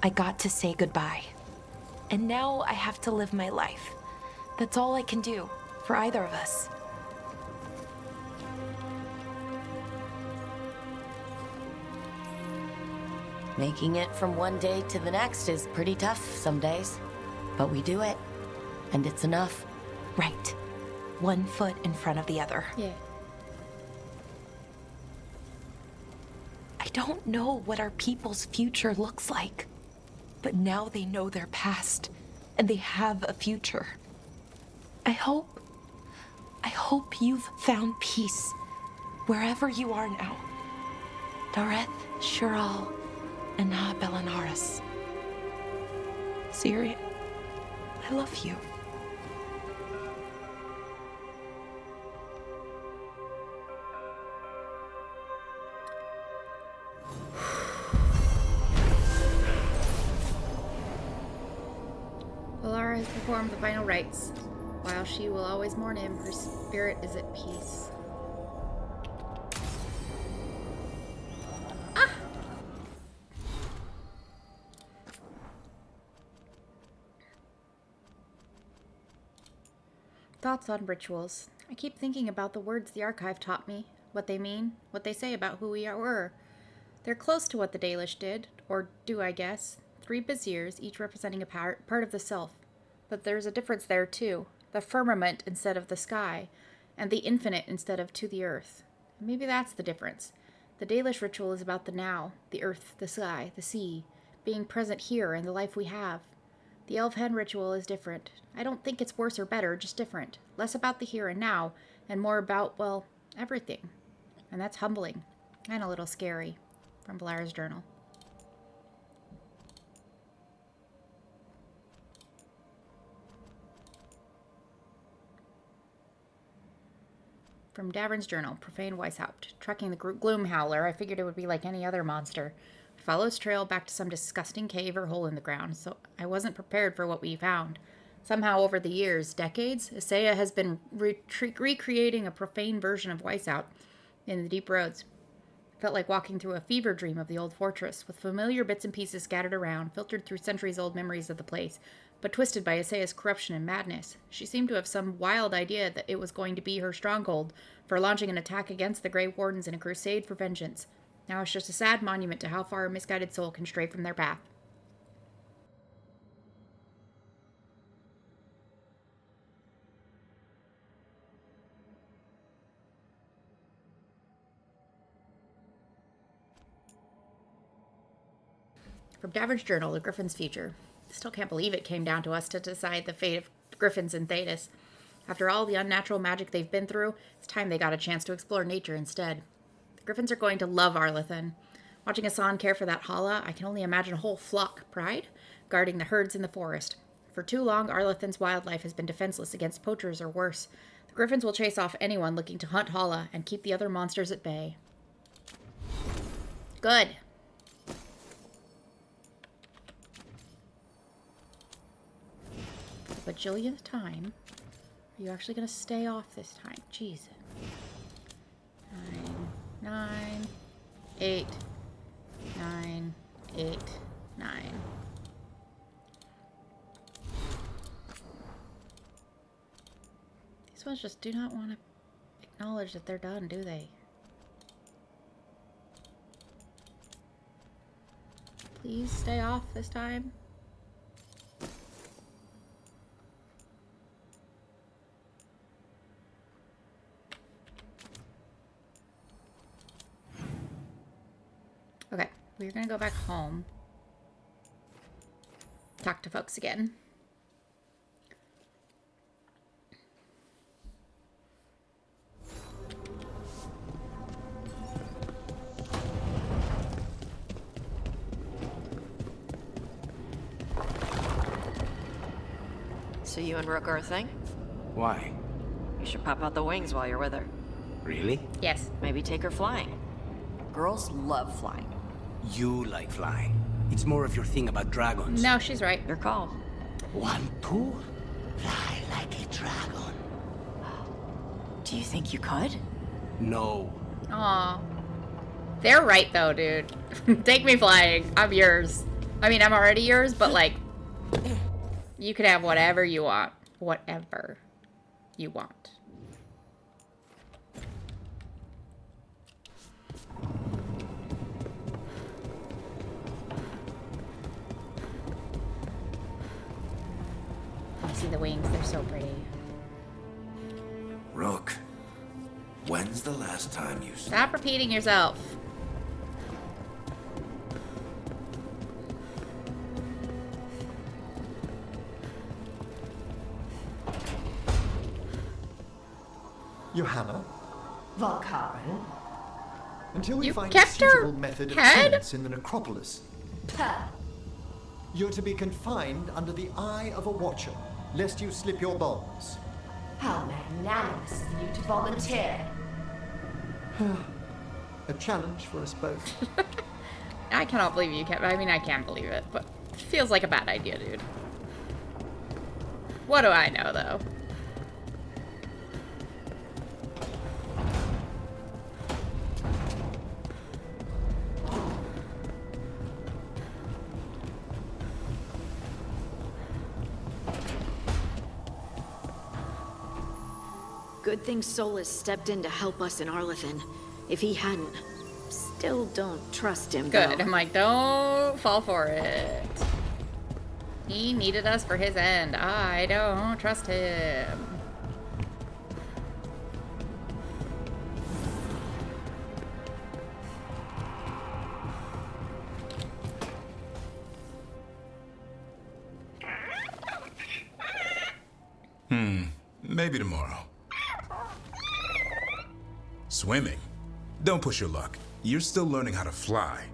I got to say goodbye. And now I have to live my life. That's all I can do, for either of us. Making it from one day to the next is pretty tough some days. But we do it, and it's enough. Right. One foot in front of the other. Yeah. I don't know what our people's future looks like. But now they know their past, and they have a future. I hope you've found peace, wherever you are now. Dareth, Shural, and Na Belanaris. Syrian, I love you. Balara has performed the final rites. While she will always mourn him, her spirit is at peace. Ah! Thoughts on rituals. I keep thinking about the words the archive taught me, what they mean, what they say about who we were. They're close to what the Dalish did, or do I guess. 3 Beziers, each representing a part of the self. But there's a difference there, too. The firmament instead of the sky, and the infinite instead of to the earth. Maybe that's the difference. The Dalish ritual is about the now, the earth, the sky, the sea, being present here in the life we have. The Elf-Hen ritual is different. I don't think it's worse or better, just different. Less about the here and now, and more about, well, everything. And that's humbling, and a little scary. From Blair's journal. From Davern's journal, Profane Weishaupt. Tracking the gloom howler, I figured it would be like any other monster. I followed its trail back to some disgusting cave or hole in the ground, so I wasn't prepared for what we found. Somehow over the years, decades, Isaiah has been recreating a profane version of Weishaupt in the deep roads. It felt like walking through a fever dream of the old fortress, with familiar bits and pieces scattered around, filtered through centuries-old memories of the place, but twisted by Isaiah's corruption and madness. She seemed to have some wild idea that it was going to be her stronghold for launching an attack against the Grey Wardens in a crusade for vengeance. Now it's just a sad monument to how far a misguided soul can stray from their path. From Davern's journal, The Griffin's Future. Still can't believe it came down to us to decide the fate of griffins in Thedas. After all the unnatural magic they've been through, it's time they got a chance to explore nature instead. The griffins are going to love Arlathan. Watching Asan care for that Hala, I can only imagine a whole flock, pride, guarding the herds in the forest. For too long, Arlathan's wildlife has been defenseless against poachers or worse. The griffins will chase off anyone looking to hunt Hala and keep the other monsters at bay. Good. Bajillionth time. Are you actually going to stay off this time? Jeez. 9, 8, 9, 8, 9. These ones just do not want to acknowledge that they're done, do they? Please stay off this time. Okay, we're gonna go back home. Talk to folks again. So you and Rook are a thing? Why? You should pop out the wings while you're with her. Really? Yes. Maybe take her flying. Girls love flying. You like flying. It's more of your thing about dragons. No, she's right. Your call. Want to? Fly like a dragon. Do you think you could? No. Aw. They're right, though, dude. Take me flying. I'm yours. I mean, I'm already yours, but, like, you can have whatever you want. Whatever you want. I see the wings. They're so pretty. Rook, when's the last time you... Stop repeating yourself. Johanna? Valkarin? Until we You find a kept her suitable method of head? penance in the necropolis, you're to be confined under the eye of a watcher, lest you slip your bonds. How magnanimous of you to volunteer. A challenge for us both. I cannot believe you kept... I mean, I can't believe it, but it feels like a bad idea, dude. What do I know, though? Good thing Solas stepped in to help us in Arlathan. If he hadn't... Psst. still don't trust him, Good. though. I'm like, don't fall for it. He needed us for his end. I don't trust him. Maybe tomorrow. Swimming? Don't push your luck. You're still learning how to fly.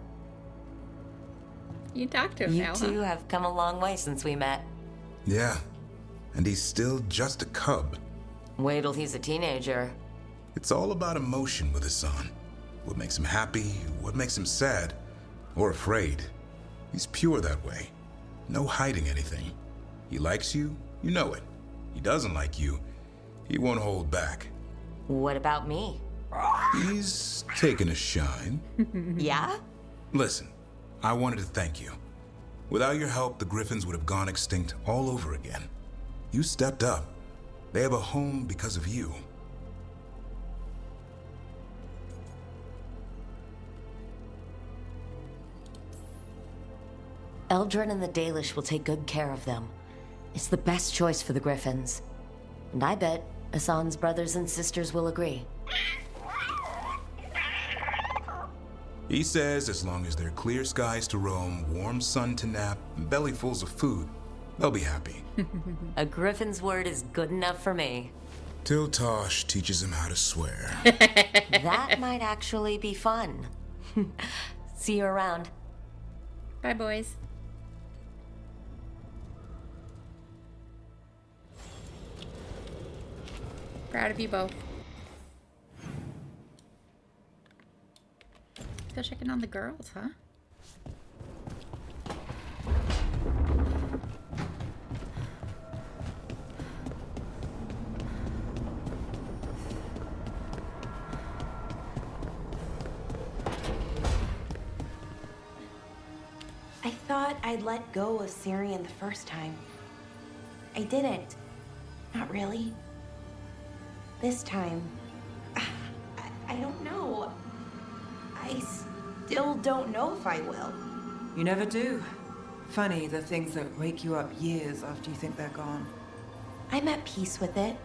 You talk to him You now, two have come a long way since we met. Yeah, and he's still just a cub. Wait till he's a teenager. It's all about emotion with his son. What makes him happy, what makes him sad, or afraid. He's pure that way. No hiding anything. He likes you, you know it. He doesn't like you, he won't hold back. What about me? He's taken a shine. Yeah? Listen, I wanted to thank you. Without your help, the Griffins would have gone extinct all over again. You stepped up. They have a home because of you. Eldrin and the Dalish will take good care of them. It's the best choice for the Griffins. And I bet Hassan's brothers and sisters will agree. He says as long as there are clear skies to roam, warm sun to nap, and bellyfuls of food, they'll be happy. A Griffin's word is good enough for me. Till Tosh teaches him how to swear. That might actually be fun. See you around. Bye, boys. Proud of you both. Still checking on the girls, huh? I thought I'd let go of Syrian the first time. I didn't. Not really. This time, I don't know. I still don't know if I will. You never do. Funny, the things that wake you up years after you think they're gone. I'm at peace with it.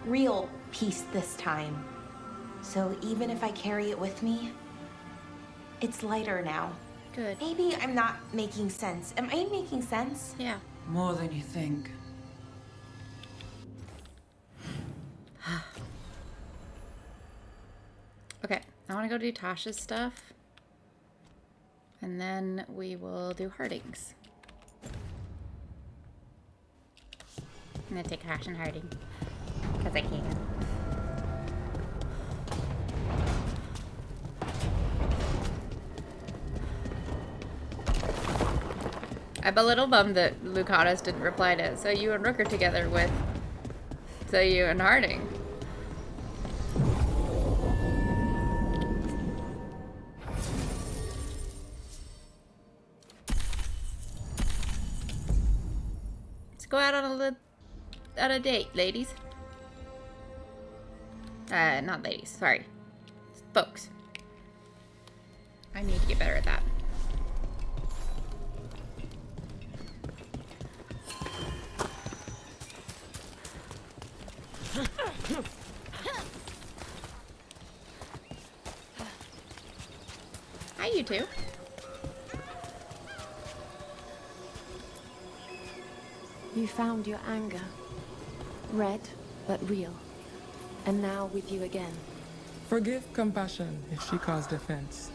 Real peace this time. So even if I carry it with me, it's lighter now. Good. Maybe I'm not making sense. Am I making sense? Yeah. More than you think. Okay, I want to go do Tasha's stuff. And then we will do Harding's. I'm going to take Tash and Harding. Because I can. I'm a little bummed that Lucatus didn't reply to so you and Rook are together with so you and Harding. Let's go out on a date, ladies. Not ladies, sorry. Folks. I need to get better at that. Hi, you two. You found your anger. Red, but real. And now with you again. Forgive compassion if she caused offense.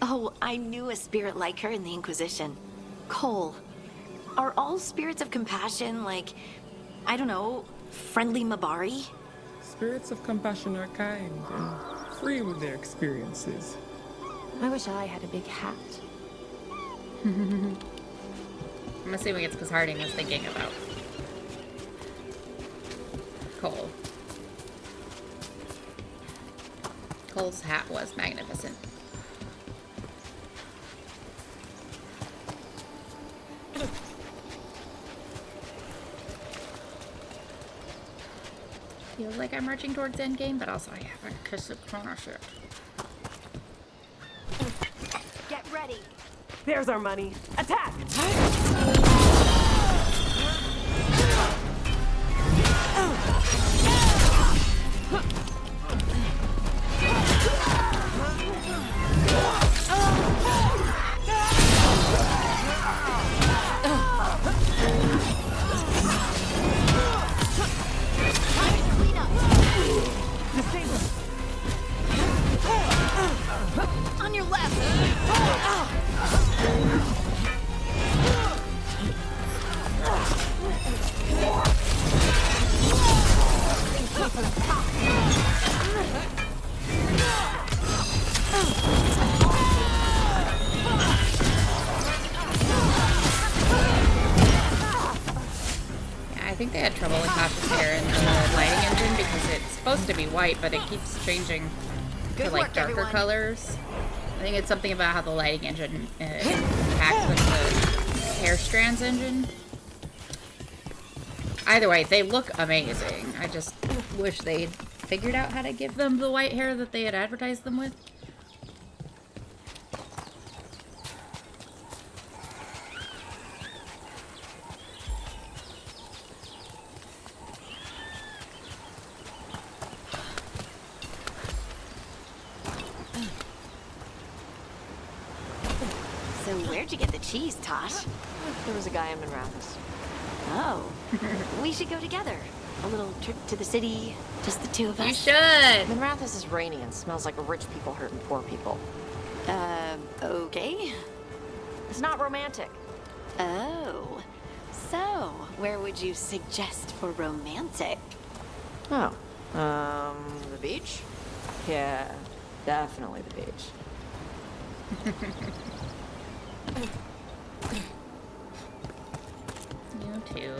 Oh, I knew a spirit like her in the Inquisition. Cole. Are all spirits of compassion like, I don't know, friendly Mabari? Spirits of compassion are kind and free with their experiences. I wish I had a big hat. I'm assuming it's because Harding was thinking about Cole. Cole's hat was magnificent. Feels like I'm marching towards endgame, but also I haven't kissed the corner shit. ready. There's our money. Attack! On your left. I think they had trouble with cautious hair in the lighting engine because it's supposed to be white, but it keeps changing to like darker colors. I think it's something about how the lighting engine packs with the hair strands engine. Either way, they look amazing. I just wish they'd figured out how to give them the white hair that they had advertised them with. So where'd you get the cheese, Tosh? There was a guy in Monrathis. Oh, we should go together. A little trip to the city, just the two of us. You should. Monrathis is rainy and smells like rich people hurting poor people. Okay. It's not romantic. Oh, so where would you suggest for romantic? Oh, the beach? Yeah, definitely the beach. You too.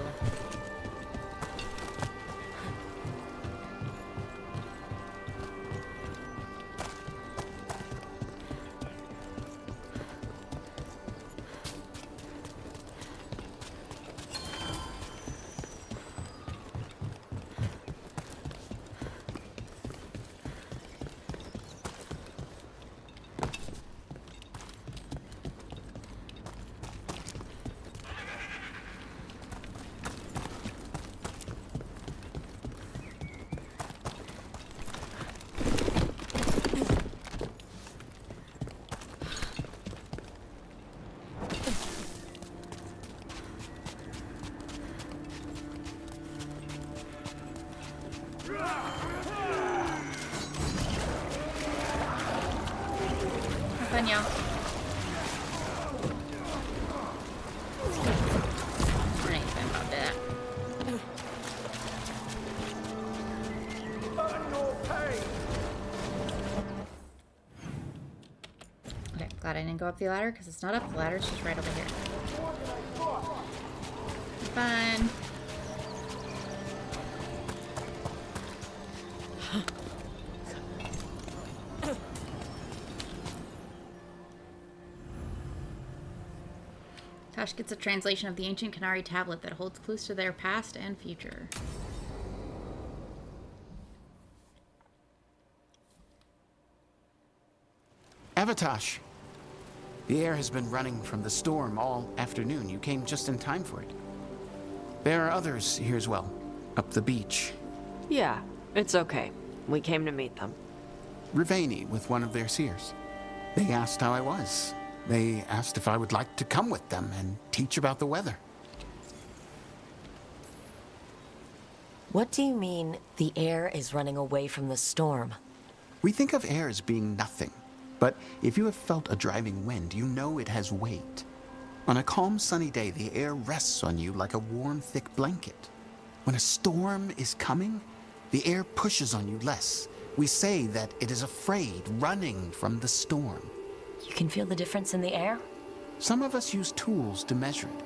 Fun, y'all. Okay, glad I didn't go up the ladder because it's not up the ladder, it's just right over here. Fun. Tosh gets a translation of the ancient Canary tablet that holds clues to their past and future. Avatosh! The air has been running from the storm all afternoon. You came just in time for it. There are others here as well, up the beach. Yeah, it's okay. We came to meet them. Rivani with one of their seers. They asked how I was. They asked if I would like to come with them and teach about the weather. What do you mean, the air is running away from the storm? We think of air as being nothing. But if you have felt a driving wind, you know it has weight. On a calm, sunny day, the air rests on you like a warm, thick blanket. When a storm is coming, the air pushes on you less. We say that it is afraid, running from the storm. You can feel the difference in the air? Some of us use tools to measure it.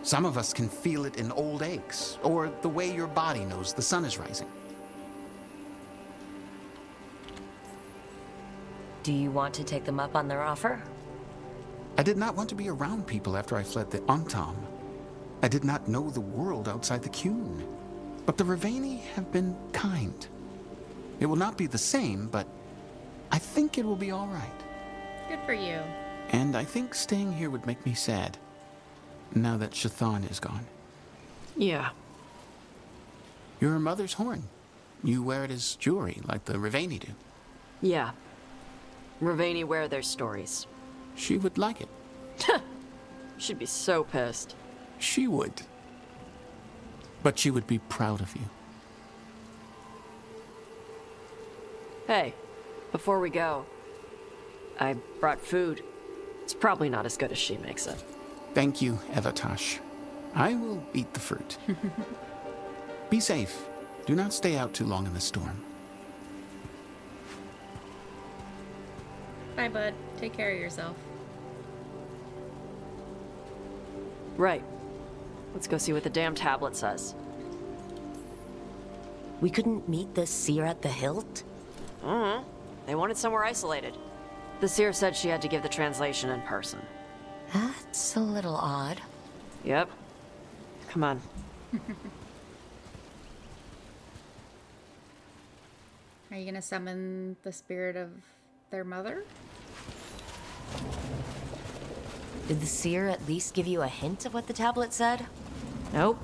Some of us can feel it in old aches, or the way your body knows the sun is rising. Do you want to take them up on their offer? I did not want to be around people after I fled the Ontom. I did not know the world outside the Qun. But the Rivani have been kind. It will not be the same, but I think it will be all right. Good for you. And I think staying here would make me sad, now that Shathan is gone. Yeah. Your mother's horn. You wear it as jewelry, like the Raveni do. Yeah. Raveni wear their stories. She would like it. She'd be so pissed. She would. But she would be proud of you. Hey, before we go, I brought food. It's probably not as good as she makes it. Thank you, Evatash. I will eat the fruit. Be safe. Do not stay out too long in the storm. Bye, bud. Take care of yourself. Right. Let's go see what the damn tablet says. We couldn't meet the seer at the hilt? They wanted somewhere isolated. The seer said she had to give the translation in person. That's a little odd. Yep. Come on. Are you gonna summon the spirit of their mother? Did the seer at least give you a hint of what the tablet said? Nope.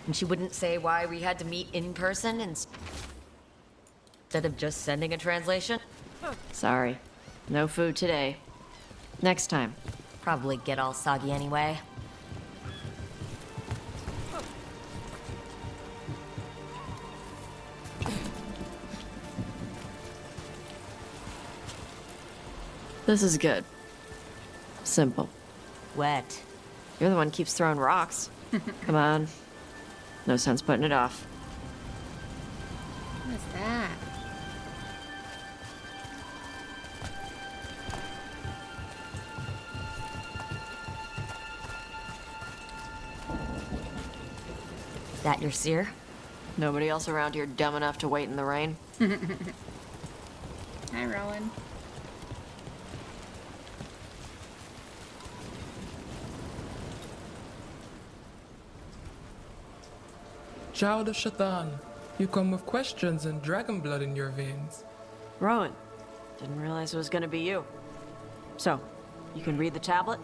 And she wouldn't say why we had to meet in person instead of just sending a translation? Sorry. No food today. Next time. Probably get all soggy anyway. This is good. Simple. Wet. You're the one who keeps throwing rocks. Come on. No sense putting it off. What is that? That your seer? Nobody else around here dumb enough to wait in the rain? Hi, Rowan. Child of Shathan, you come with questions and dragon blood in your veins. Rowan, didn't realize it was gonna be you. So, you can read the tablet?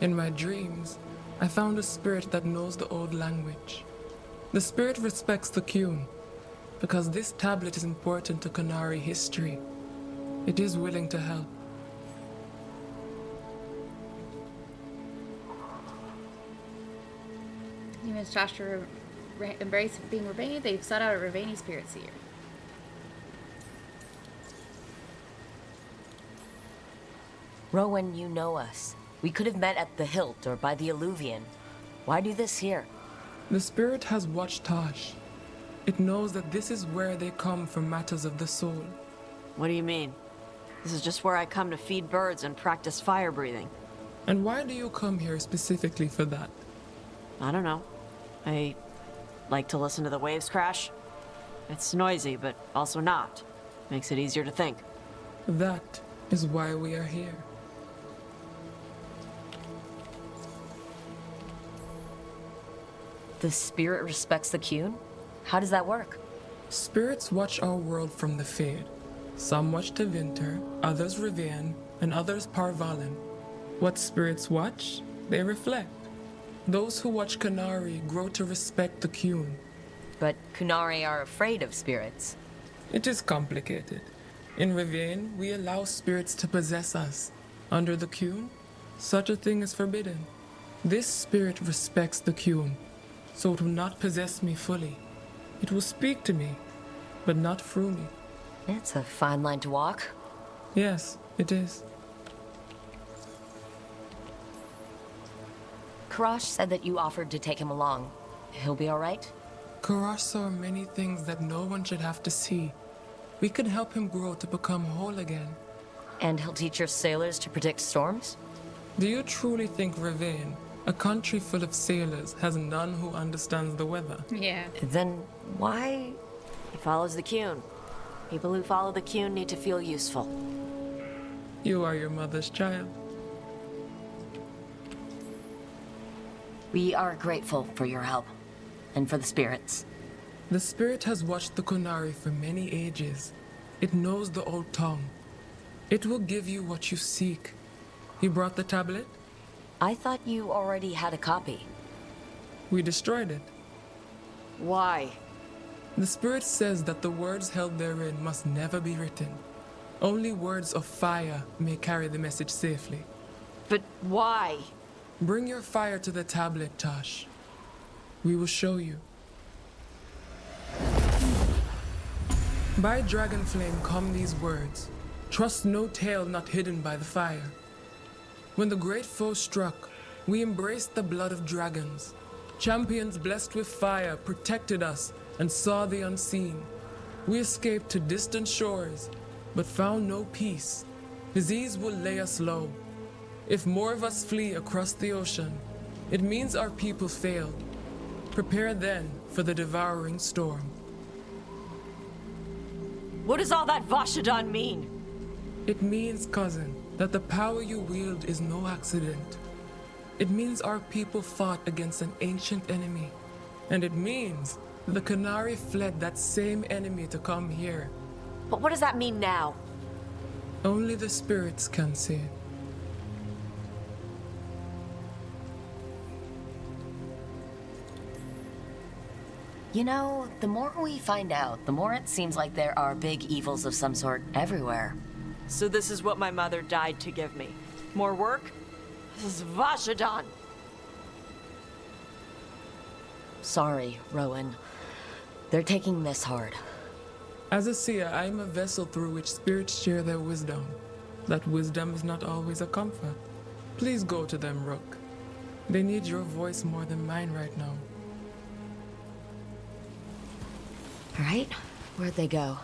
In my dreams, I found a spirit that knows the old language. The spirit respects the Qun, because this tablet is important to Qunari history. It is willing to help. Humans Joshua embrace being Raveni. They've sought out a Raveni spirit seer. Rowan, you know us. We could have met at the hilt or by the Alluvian. Why do this here? The spirit has watched Tosh. It knows that this is where they come for matters of the soul. What do you mean? This is just where I come to feed birds and practice fire breathing. And why do you come here specifically for that? I don't know. I like to listen to the waves crash. It's noisy, but also not. Makes it easier to think. That is why we are here. The spirit respects the Qun? How does that work? Spirits watch our world from the Fade. Some watch Tevinter, others Rivian, and others Parvalen. What spirits watch, they reflect. Those who watch Qunari grow to respect the Qun. But Qunari are afraid of spirits. It is complicated. In Rivian, we allow spirits to possess us. Under the Qun, such a thing is forbidden. This spirit respects the Qun, so it will not possess me fully. It will speak to me, but not through me. It's a fine line to walk. Yes, it is. Karash said that you offered to take him along. He'll be all right? Karash saw many things that no one should have to see. We could help him grow to become whole again. And he'll teach your sailors to predict storms? Do you truly think Rivain, a country full of sailors, has none who understands the weather? Yeah. Then why? He follows the Qun. People who follow the Qun need to feel useful. You are your mother's child. We are grateful for your help. And for the spirits. The spirit has watched the Qunari for many ages. It knows the old tongue. It will give you what you seek. You brought the tablet? I thought you already had a copy. We destroyed it. Why? The Spirit says that the words held therein must never be written. Only words of fire may carry the message safely. But why? Bring your fire to the tablet, Tosh. We will show you. By dragon flame come these words. Trust no tale not hidden by the fire. When the great foe struck, we embraced the blood of dragons. Champions blessed with fire protected us and saw the unseen. We escaped to distant shores, but found no peace. Disease will lay us low. If more of us flee across the ocean, it means our people failed. Prepare then for the devouring storm. What does all that Vashadan mean? It means, cousin, that the power you wield is no accident. It means our people fought against an ancient enemy. And it means the Qunari fled that same enemy to come here. But what does that mean now? Only the spirits can say. You know, the more we find out, the more it seems like there are big evils of some sort everywhere. So this is what my mother died to give me. More work? This is Vashadan. Sorry, Rowan. They're taking this hard. As a seer, I am a vessel through which spirits share their wisdom. That wisdom is not always a comfort. Please go to them, Rook. They need your voice more than mine right now. All right, where'd they go?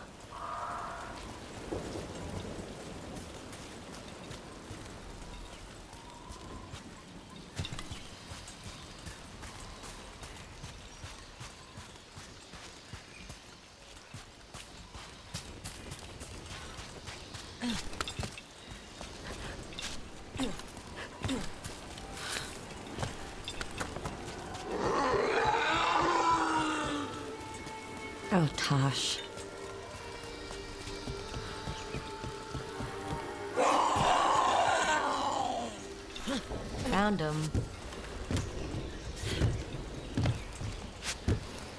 Oh, Tosh. Found him.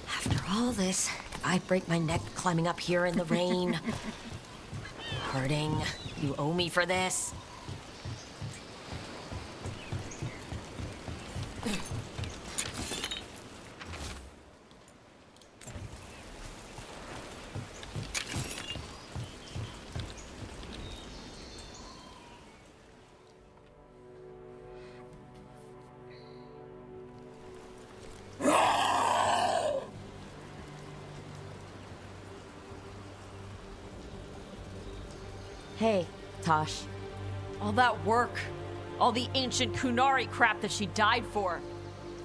After all this, I break my neck climbing up here in the rain. Hurting. You owe me for this. Hey, Tosh. All that work. All the ancient Qunari crap that she died for.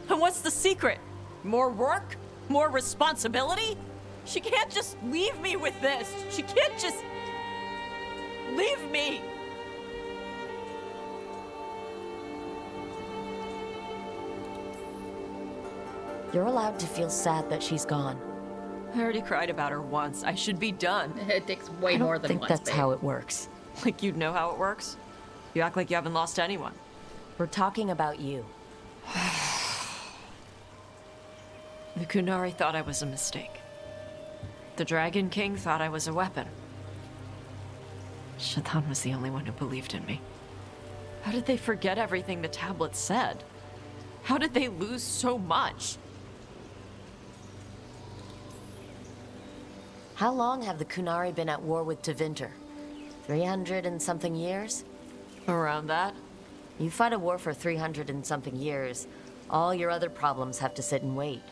And what's the secret? More work? More responsibility? She can't just leave me with this. She can't just... leave me. You're allowed to feel sad that she's gone. I already cried about her once. I should be done. It takes way more than I don't think once, that's babe. how it works. Like you'd know how it works? You act like you haven't lost anyone. We're talking about you. The Qunari thought I was a mistake. The Dragon King thought I was a weapon. Shaitan was the only one who believed in me. How did they forget everything the tablet said? How did they lose so much? How long have the Qunari been at war with Tevinter? 300 and something years? Around that? You fight a war for 300 and something years. All your other problems have to sit and wait.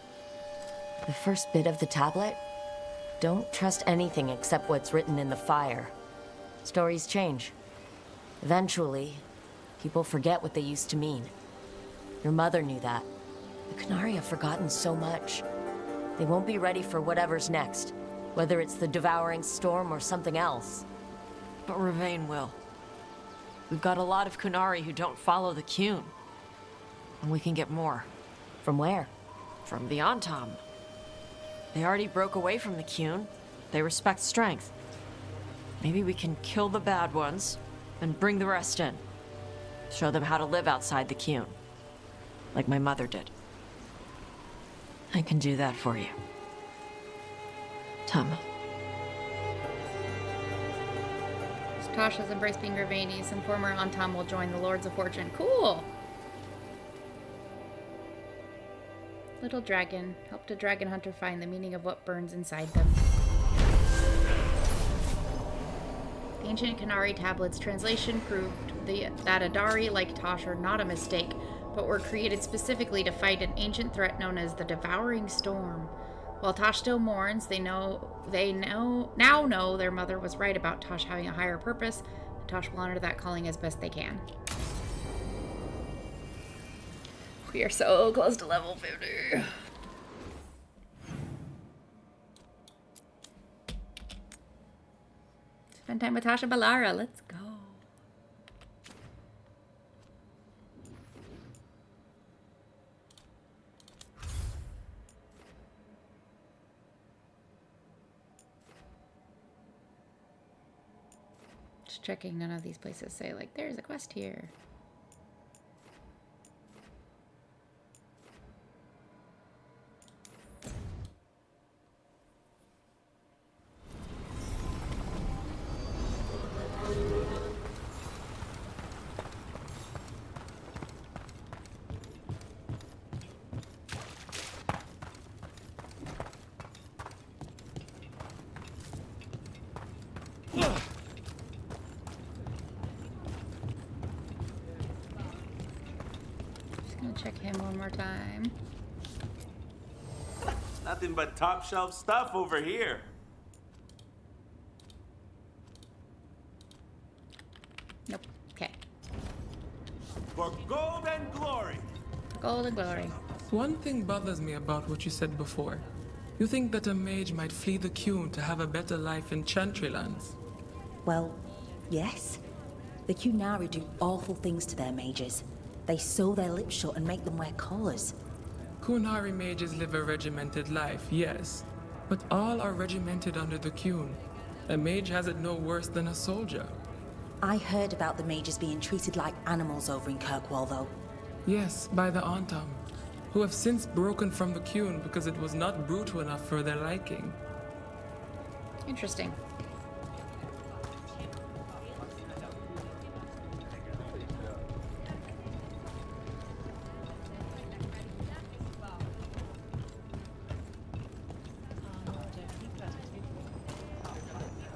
The first bit of the tablet? Don't trust anything except what's written in the fire. Stories change. Eventually, people forget what they used to mean. Your mother knew that. The Qunari have forgotten so much. They won't be ready for whatever's next, whether it's the devouring storm or something else. But Ravain will. We've got a lot of Qunari who don't follow the Qun. And we can get more. From where? From the Antam. They already broke away from the Qun. They respect strength. Maybe we can kill the bad ones and bring the rest in. Show them how to live outside the Qun. Like my mother did. I can do that for you. Tama. Tosh has embraced being Ravanis, and former Antam will join the Lords of Fortune. Cool! Little dragon. Helped a dragon hunter find the meaning of what burns inside them. The ancient Kanari tablets translation proved that Adari, like Tosh, are not a mistake, but were created specifically to fight an ancient threat known as the Devouring Storm. While Tosh still mourns, they now know their mother was right about Tosh having a higher purpose, and Tosh will honor that calling as best they can. We are so close to level 50. Spend time with Tasha Balara. Let's go. Just checking none of these places say, like, there's a quest here. Check him one more time. Nothing but top shelf stuff over here. Nope. Okay. For gold and glory. Gold and glory. One thing bothers me about what you said before. You think that a mage might flee the Qun to have a better life in Chantry lands? Well, yes. The Qunari do awful things to their mages. They sew their lips shut and make them wear collars. Qunari mages live a regimented life, yes. But all are regimented under the Qun. A mage has it no worse than a soldier. I heard about the mages being treated like animals over in Kirkwall, though. Yes, by the Antam, who have since broken from the Qun because it was not brutal enough for their liking. Interesting.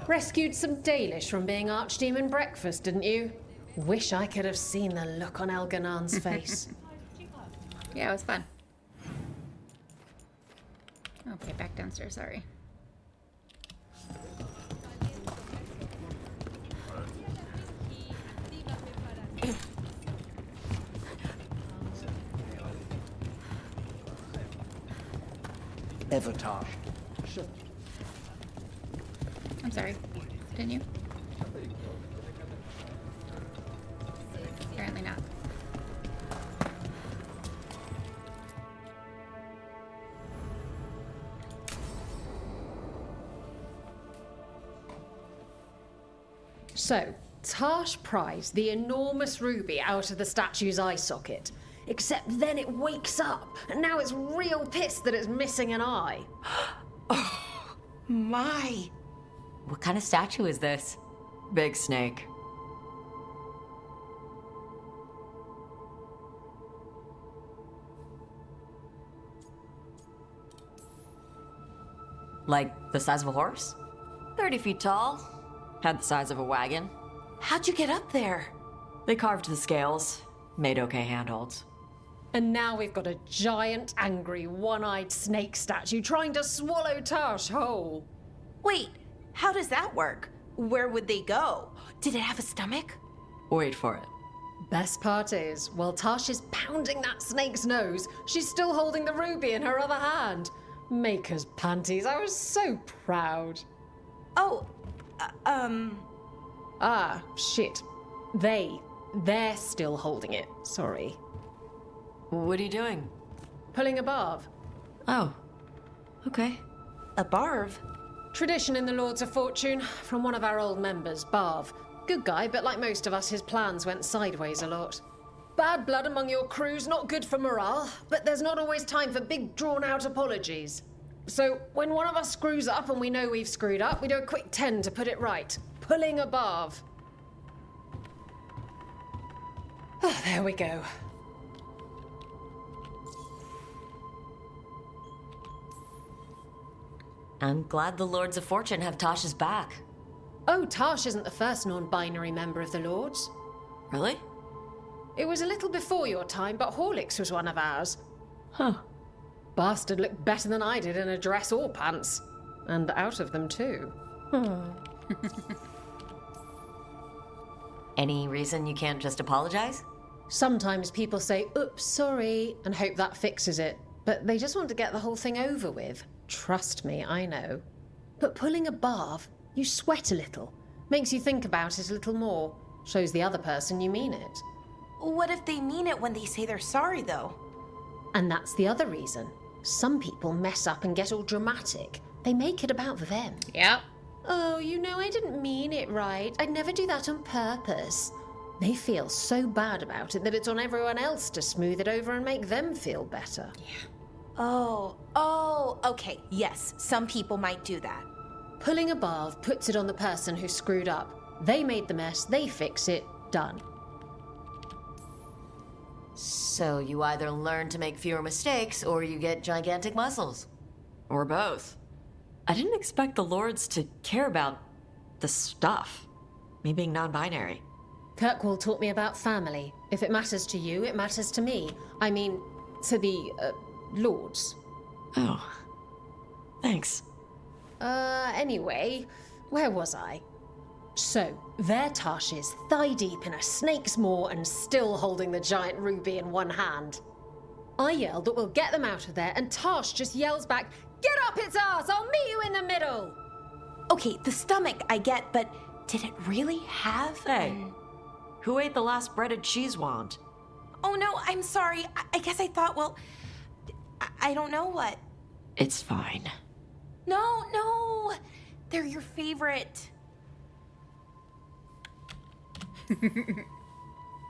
Rescued some Dalish from being Archdemon breakfast, didn't you? Wish I could have seen the look on Elganan's face. Yeah, it was fun. Okay, back downstairs, sorry. Evotage. I'm sorry. Didn't you? Apparently not. So, Tash prized the enormous ruby out of the statue's eye socket. Except then it wakes up, and now it's real pissed that it's missing an eye. Oh, my. What kind of statue is this? Big snake. Like the size of a horse? 30 feet tall. Had the size of a wagon. How'd you get up there? They carved the scales. Made okay handholds. And now we've got a giant, angry, one-eyed snake statue trying to swallow Tash whole. Wait, how does that work? Where would they go? Did it have a stomach? Wait for it. Best part is, while Tash is pounding that snake's nose, she's still holding the ruby in her other hand. Maker's panties, I was so proud. Oh, Ah, shit. They're still holding it, sorry. What are you doing? Pulling a barv. Oh, okay. A barv? Tradition in the Lords of Fortune, from one of our old members, Barv. Good guy, but like most of us, his plans went sideways a lot. Bad blood among your crew's not good for morale, but there's not always time for big drawn-out apologies. So when one of us screws up and we know we've screwed up, we do a quick 10 to put it right. Pulling a barv. Oh, there we go. I'm glad the Lords of Fortune have Tasha's back. Oh, Tash isn't the first non-binary member of the Lords. Really? It was a little before your time, but Horlicks was one of ours. Huh. Bastard looked better than I did in a dress or pants. And out of them, too. Any reason you can't just apologize? Sometimes people say, oops, sorry, and hope that fixes it. But they just want to get the whole thing over with. Trust me, I know. But pulling a barv, you sweat a little. Makes you think about it a little more. Shows the other person you mean it. What if they mean it when they say they're sorry, though? And that's the other reason. Some people mess up and get all dramatic. They make it about them. Yep. Oh, you know, I didn't mean it right. I'd never do that on purpose. They feel so bad about it that it's on everyone else to smooth it over and make them feel better. Yeah. Oh, okay. Yes, some people might do that. Pulling a barv puts it on the person who screwed up. They made the mess, they fix it, done. So you either learn to make fewer mistakes or you get gigantic muscles. Or both. I didn't expect the Lords to care about the stuff. Me being non-binary. Kirkwall taught me about family. If it matters to you, it matters to me. I mean, to the, Lords. Oh. Thanks. Anyway, where was I? So, there Tash is, thigh-deep in a snake's maw and still holding the giant ruby in one hand. I yell that we'll get them out of there, and Tash just yells back, "Get up its ass! I'll meet you in the middle!" Okay, the stomach I get, but did it really have... Hey, who ate the last breaded cheese wand? Oh no, I'm sorry. I guess I thought, well... I don't know what. It's fine. No! They're your favorite.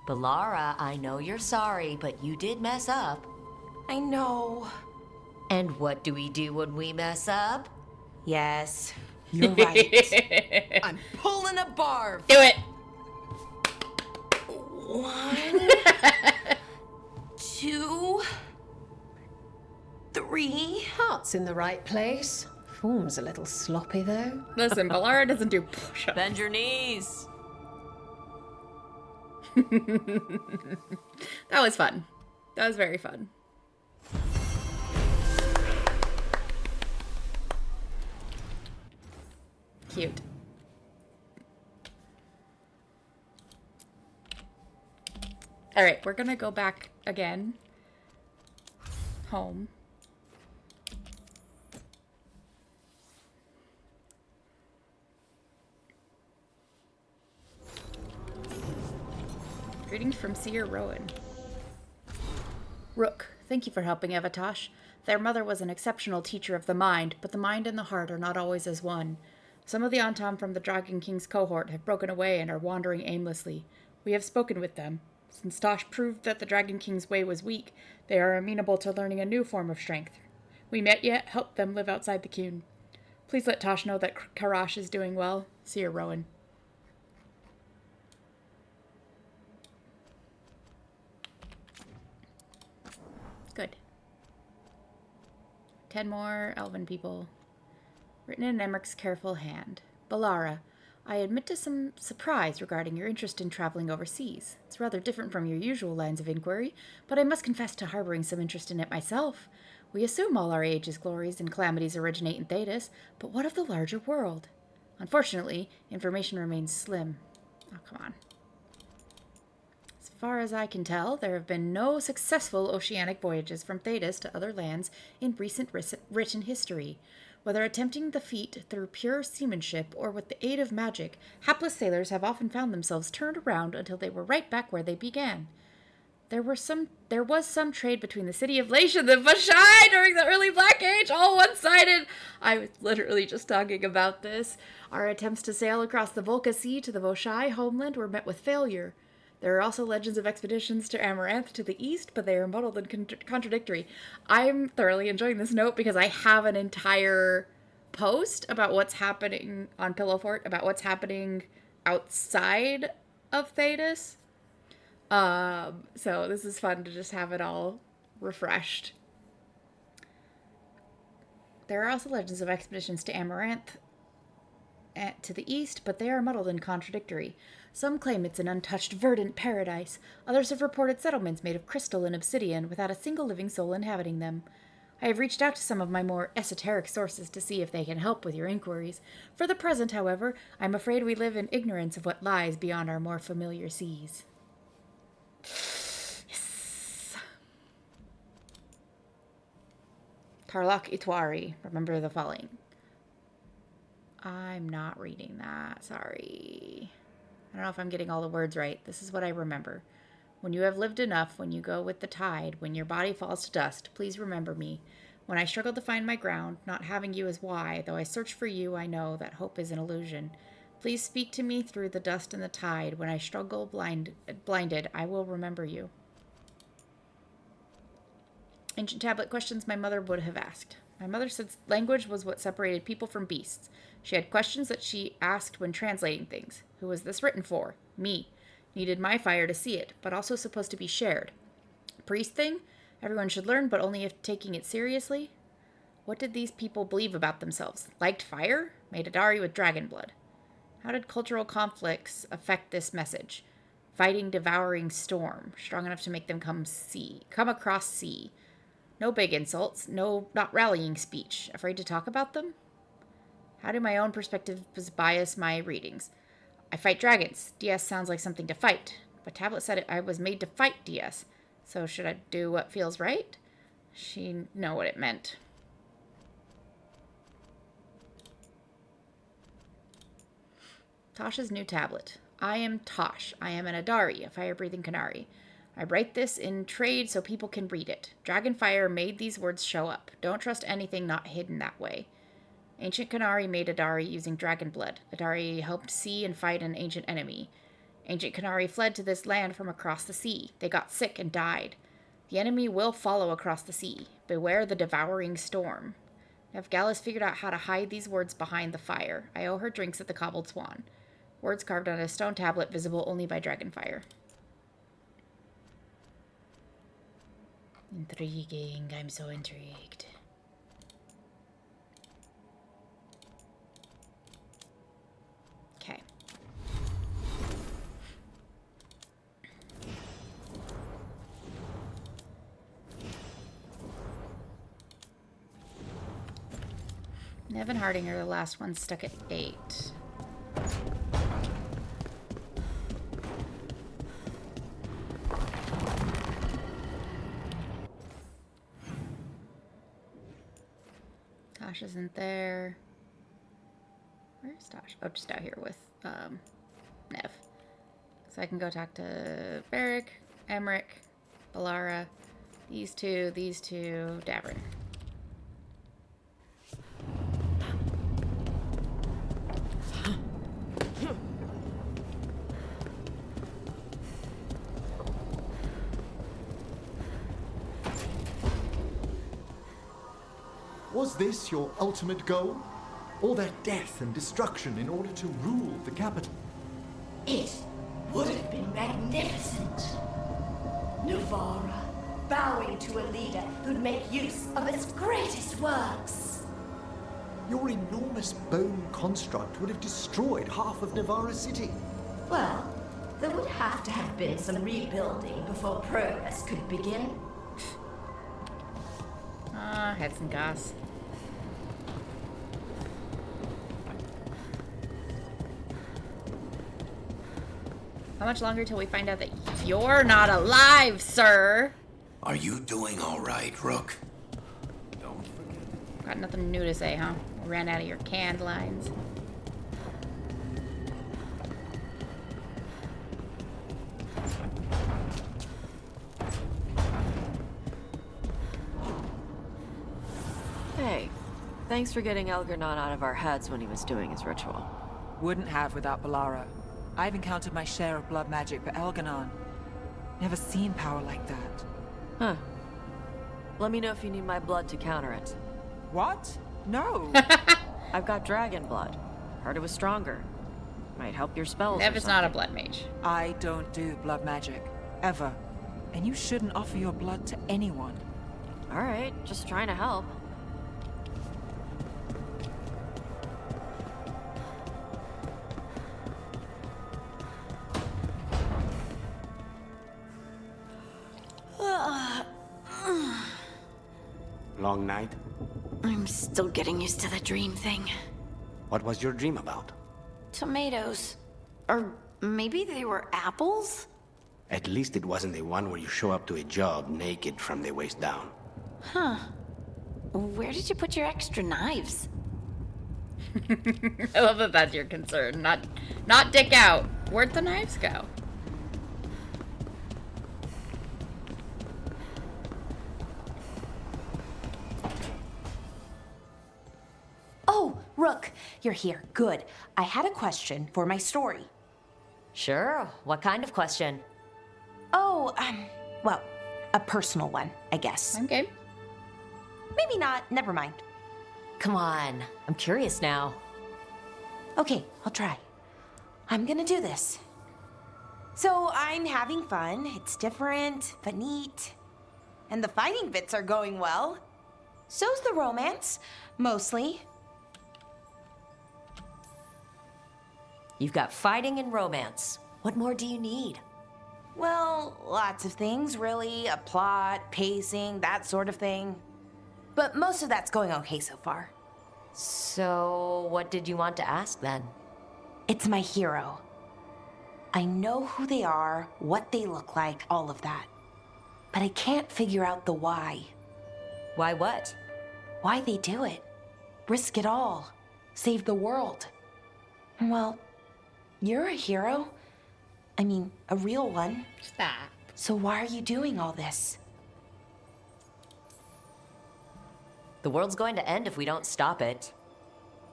Balara, I know you're sorry, but you did mess up. I know. And what do we do when we mess up? Yes, you're right. I'm pulling a barv. Do it. 1, 2, 3. Heart's in the right place. Form's a little sloppy, though. Listen, Balara doesn't do push-ups. Bend your knees. That was fun. That was very fun. Cute. All right, we're gonna go back again. Home. Greetings from Seer Rowan. Rook, thank you for helping Evatosh. Their mother was an exceptional teacher of the mind, but the mind and the heart are not always as one. Some of the Antam from the Dragon King's cohort have broken away and are wandering aimlessly. We have spoken with them. Since Tosh proved that the Dragon King's way was weak, they are amenable to learning a new form of strength. We met yet helped them live outside the Qun. Please let Tosh know that Karash is doing well. Seer Rowan. Good. 10 more elven people. Written in Emmeric's careful hand. Balara, I admit to some surprise regarding your interest in traveling overseas. It's rather different from your usual lines of inquiry, but I must confess to harboring some interest in it myself. We assume all our age's glories and calamities originate in Thedas, but what of the larger world? Unfortunately, information remains slim. Oh, come on. As far as I can tell, there have been no successful oceanic voyages from Thedas to other lands in recent written history. Whether attempting the feat through pure seamanship or with the aid of magic, hapless sailors have often found themselves turned around until they were right back where they began. There was some trade between the city of Latium and the Vashai during the early Black Age, all one-sided. I was literally just talking about this. Our attempts to sail across the Volca Sea to the Vashai homeland were met with failure. There are also legends of expeditions to Amaranth to the east, but they are muddled and contradictory. I'm thoroughly enjoying this note because I have an entire post about what's happening on Pillow Fort, about what's happening outside of Thetis. So this is fun to just have it all refreshed. There are also legends of expeditions to Amaranth to the east, but they are muddled and contradictory. Some claim it's an untouched, verdant paradise. Others have reported settlements made of crystal and obsidian without a single living soul inhabiting them. I have reached out to some of my more esoteric sources to see if they can help with your inquiries. For the present, however, I'm afraid we live in ignorance of what lies beyond our more familiar seas. Yes. Tarlok Itwari, remember the following. I'm not reading that, sorry. I don't know if I'm getting all the words right. This is what I remember. When you have lived enough, when you go with the tide, when your body falls to dust, please remember me. When I struggle to find my ground, not having you is why, though I search for you, I know that hope is an illusion. Please speak to me through the dust and the tide. When I struggle blinded, I will remember you. Ancient tablet questions my mother would have asked. My mother said language was what separated people from beasts. She had questions that she asked when translating things. Who was this written for? Me. Needed my fire to see it, but also supposed to be shared. Priest thing? Everyone should learn, but only if taking it seriously? What did these people believe about themselves? Liked fire? Made Adari with dragon blood. How did cultural conflicts affect this message? Fighting devouring storm, strong enough to make them come across sea. No big insults, not rallying speech. Afraid to talk about them? How do my own perspectives bias my readings? I fight dragons. DS sounds like something to fight. But Tablet said I was made to fight DS. So should I do what feels right? She know what it meant. Tasha's new tablet. I am Tosh. I am an Adari, a fire-breathing Qunari. I write this in trade so people can read it. Dragonfire made these words show up. Don't trust anything not hidden that way. Ancient Qunari made Adari using dragon blood. Adari helped see and fight an ancient enemy. Ancient Qunari fled to this land from across the sea. They got sick and died. The enemy will follow across the sea. Beware the devouring storm. Have Gallus figured out how to hide these words behind the fire? I owe her drinks at the Cobbled Swan. Words carved on a stone tablet visible only by dragonfire. Intriguing. I'm so intrigued. Okay. Nev and Harding are the last ones stuck at 8. Tosh isn't there. Where's Tosh? Oh, just out here with Nev. So I can go talk to Varric, Emmerich, Balara, these two, Davrin. Was this your ultimate goal? All that death and destruction in order to rule the capital? It would have been magnificent. Navara, bowing to a leader who'd make use of its greatest works. Your enormous bone construct would have destroyed half of Navara City. Well, there would have to have been some rebuilding before progress could begin. Heads and goss. How much longer till we find out that you're not alive, sir? Are you doing all right, Rook? Got nothing new to say, huh? We ran out of your canned lines. Thanks for getting Elgarnon out of our heads when he was doing his ritual. Wouldn't have without Balara. I've encountered my share of blood magic, but Elganon... never seen power like that. Huh. Let me know if you need my blood to counter it. What? No! I've got dragon blood. Heard it was stronger. Might help your spells. Neva's not a blood mage. I don't do blood magic. Ever. And you shouldn't offer your blood to anyone. Alright, just trying to help. Long night? I'm still getting used to the dream thing. What was your dream about? Tomatoes. Or maybe they were apples? At least it wasn't the one where you show up to a job naked from the waist down. Huh. Where did you put your extra knives? I love that that's your concern. Not dick out. Where'd the knives go? Oh, Rook, you're here. Good. I had a question for my story. Sure. What kind of question? Oh, well, a personal one, I guess. Okay. Maybe not. Never mind. Come on. I'm curious now. Okay, I'll try. I'm gonna do this. So I'm having fun. It's different, but neat. And the fighting bits are going well. So's the romance, mostly. You've got fighting and romance. What more do you need? Well, lots of things, really. A plot, pacing, that sort of thing. But most of that's going okay so far. So, what did you want to ask then? It's my hero. I know who they are, what they look like, all of that. But I can't figure out the why. Why what? Why they do it. Risk it all. Save the world. Well, you're a hero. I mean, a real one. Stop. So why are you doing all this? The world's going to end if we don't stop it.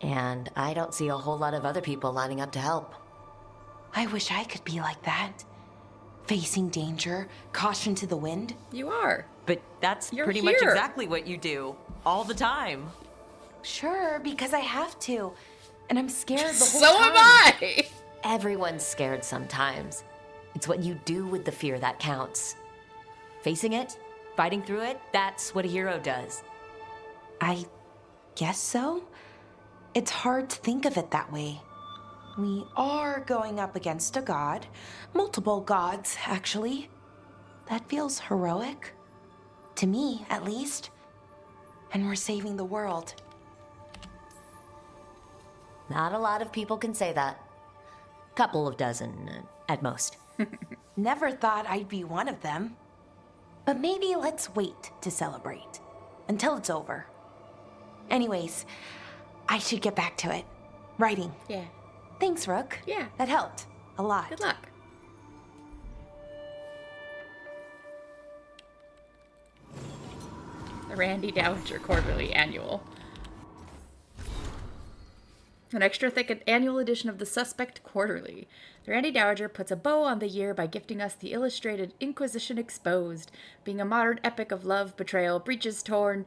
And I don't see a whole lot of other people lining up to help. I wish I could be like that. Facing danger, caution to the wind. You are. But that's You're pretty here. much exactly what you do. All the time. Sure, because I have to. And I'm scared the whole So time. am I! Everyone's scared sometimes. It's what you do with the fear that counts. Facing it, fighting through it, that's what a hero does. I guess so. It's hard to think of it that way. We are going up against a god. Multiple gods, actually. That feels heroic. To me, at least. And we're saving the world. Not a lot of people can say that. Couple of dozen, at most. Never thought I'd be one of them. But maybe let's wait to celebrate. Until it's over. Anyways, I should get back to it. Writing. Yeah. Thanks, Rook. Yeah. That helped. A lot. Good luck. The Randy Dowager Quarterly Annual. An extra thick annual edition of the Suspect Quarterly. The Randy Dowager puts a bow on the year by gifting us the illustrated Inquisition Exposed, being a modern epic of love, betrayal, breaches torn,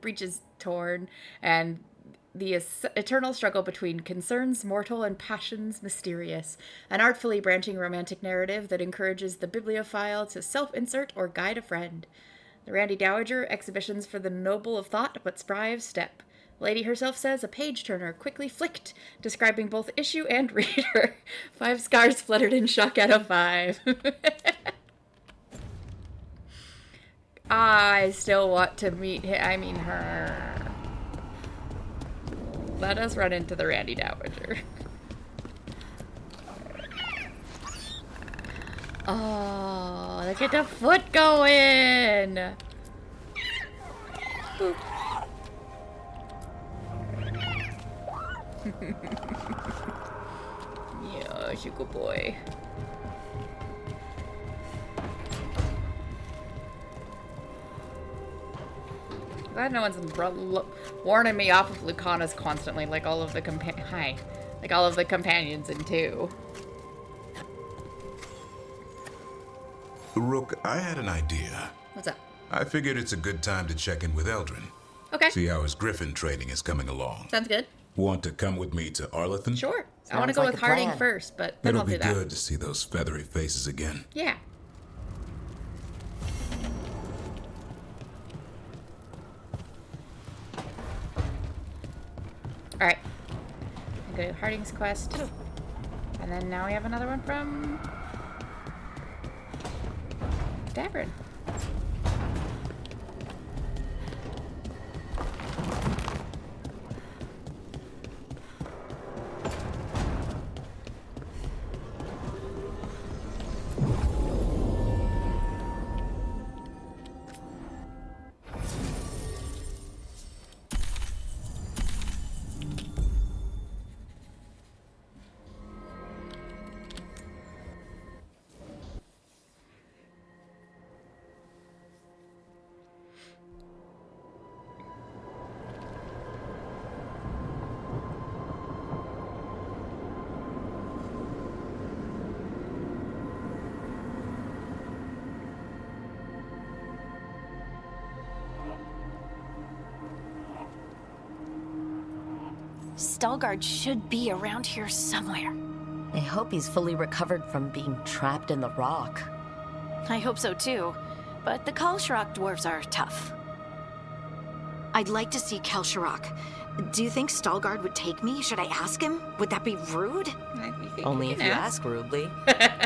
and the eternal struggle between concerns mortal and passions mysterious. An artfully branching romantic narrative that encourages the bibliophile to self-insert or guide a friend. The Randy Dowager, exhibitions for the noble of thought but spry of step. The lady herself says a page-turner quickly flicked, describing both issue and reader. 5 scars fluttered in shock out of 5. I still want to meet her. Let us run into the Randy Dowager. Oh, look at the foot going! Boop. Yeah, she's a good boy. Glad no one's warning me off of Lucana's constantly, like all of the companions in 2. Rook, I had an idea. What's up? I figured it's a good time to check in with Eldrin. Okay. See how his griffin training is coming along. Sounds good. Want to come with me to Arlithan? Sure. I want to go with Harding first, but then I'll do that. It'll be good to see those feathery faces again. Yeah. Alright. I'm going to do Harding's quest. And then now we have another one from Davrin. Veilguard should be around here somewhere. I hope he's fully recovered from being trapped in the rock. I hope so too, but the Kalsharok dwarves are tough. I'd like to see Kalsharok. Do you think Veilguard would take me? Should I ask him? Would that be rude? Only if you ask rudely.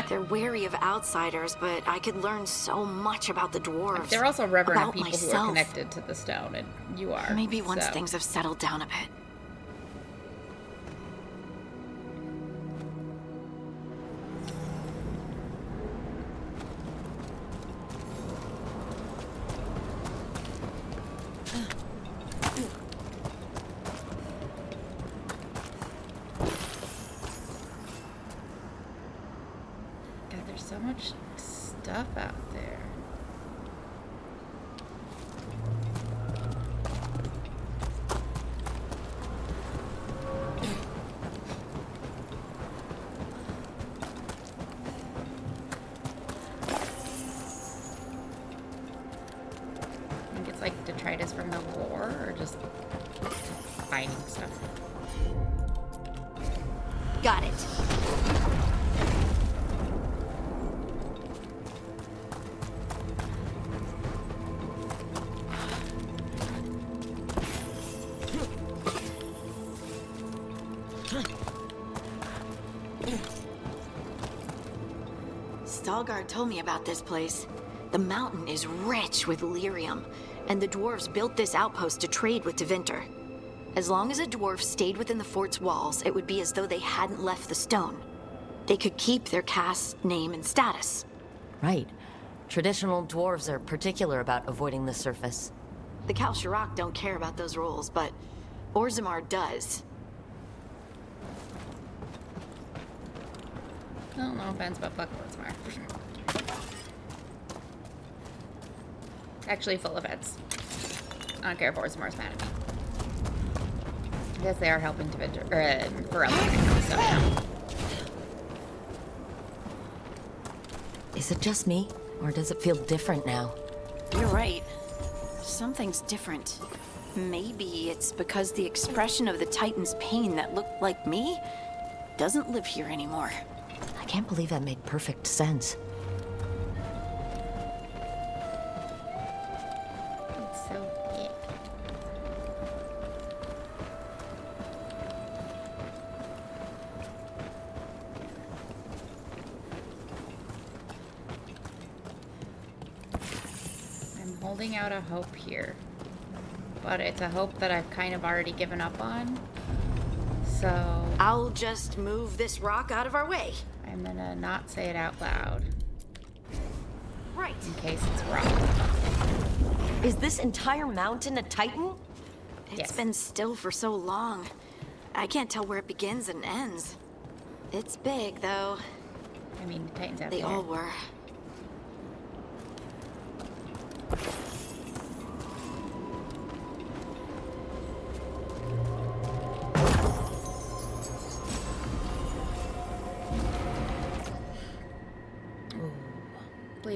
They're wary of outsiders, but I could learn so much about the dwarves. They're also reverent about people myself. who are connected to the stone, and you are. Maybe once so. things have settled down a bit. God, there's so much stuff out there. I think it's like detritus from the war, or just finding stuff. Got it. Veilguard told me about this place. The mountain is rich with lyrium, and the dwarves built this outpost to trade with Tevinter. As long as a dwarf stayed within the fort's walls, it would be as though they hadn't left the stone. They could keep their caste, name, and status. Right. Traditional dwarves are particular about avoiding the surface. The Kalsharok don't care about those rules, but Orzammar does. Well, no offense, but fuck Orzammar. Actually, full offense. I don't care if Orzammar's mad at me. I guess they are helping Tevinter, for other things, so yeah. Is it just me, or does it feel different now? You're right. Something's different. Maybe it's because the expression of the Titan's pain that looked like me doesn't live here anymore. I can't believe that made perfect sense. It's so big. I'm holding out a hope here, but it's a hope that I've kind of already given up on. So I'll just move this rock out of our way. I'm gonna not say it out loud. Right. In case it's wrong. Is this entire mountain a Titan? It's been still for so long. I can't tell where it begins and ends. It's big, though. I mean, the Titans out They there. all were.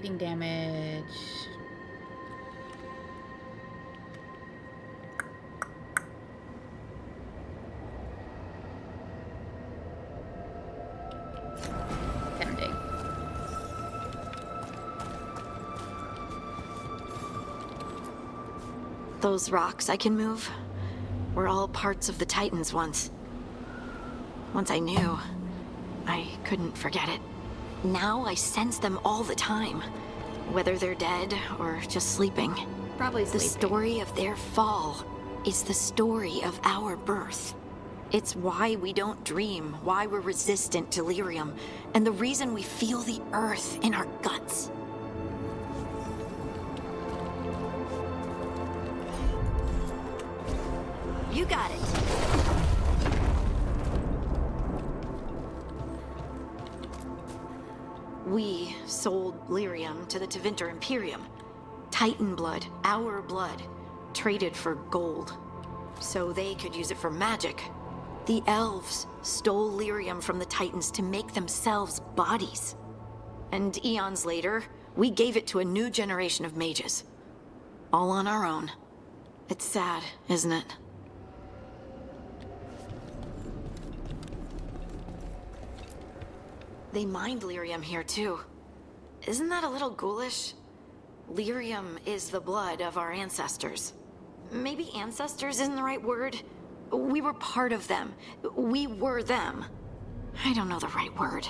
Bleeding damage. Tempting. Those rocks I can move were all parts of the Titans once. Once I knew, I couldn't forget it. Now I sense them all the time, whether they're dead or just sleeping. Probably The sleeping. story of their fall is the story of our birth. It's why we don't dream, why we're resistant to lyrium, and the reason we feel the earth in our guts. You got it. We sold lyrium to the Tevinter Imperium. Titan blood, our blood, traded for gold. So they could use it for magic. The elves stole lyrium from the Titans to make themselves bodies. And eons later, we gave it to a new generation of mages. All on our own. It's sad, isn't it? They mined lyrium here too. Isn't that a little ghoulish? Lyrium is the blood of our ancestors. Maybe ancestors isn't the right word. We were part of them. We were them. I don't know the right word.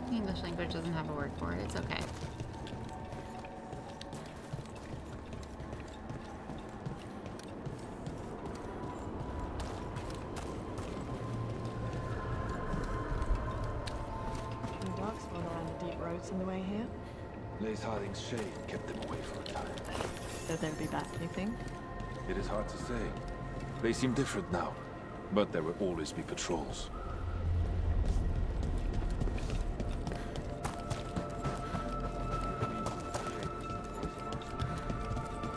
The English language doesn't have a word for it. It's okay. Darkspawn around the deep roads on the way here. Lace Harding's shade kept them away for a time. So they'll be back, you think? It is hard to say. They seem different now, but there will always be patrols.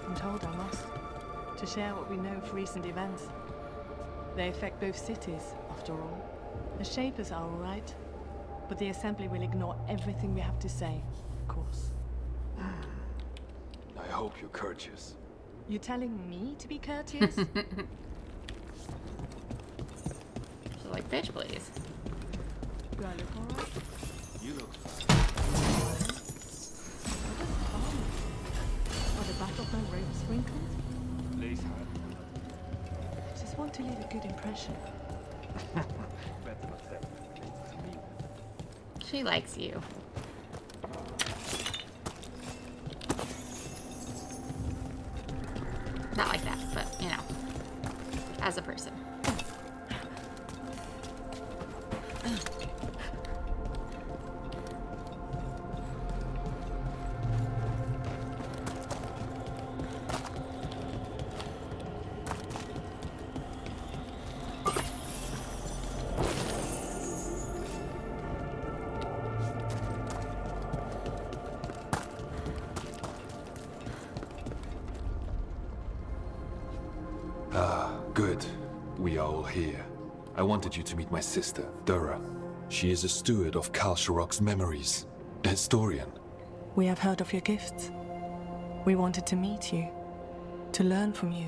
I'm told I must. To share what we know of recent events. They affect both cities, after all. The Shapers are all right, but the Assembly will ignore everything we have to say, of course. I hope you're courteous. You telling me to be courteous? So like, bitch, please. Do I look alright? You look Are the back of my robes wrinkled? Lace Harding. I just want to leave a good impression. Better not tell to me. She likes you. Not like that, but, you know, as a person. Good. We are all here. I wanted you to meet my sister, Dura. She is a steward of Kal Sharok's memories. A historian. We have heard of your gifts. We wanted to meet you. To learn from you.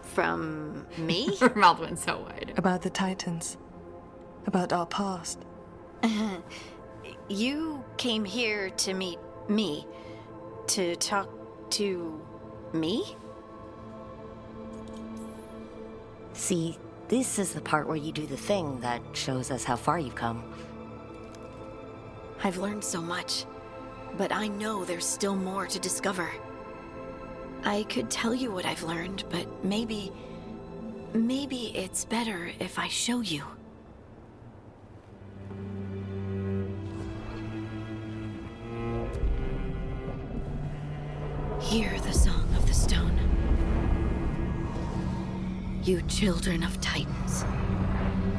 From me? Her mouth went so wide. About the Titans. About our past. You came here to meet me. To talk to me? See, this is the part where you do the thing that shows us how far you've come. I've learned so much, but I know there's still more to discover. I could tell you what I've learned, but maybe it's better if I show you. Hear the song of the stone. You children of Titans.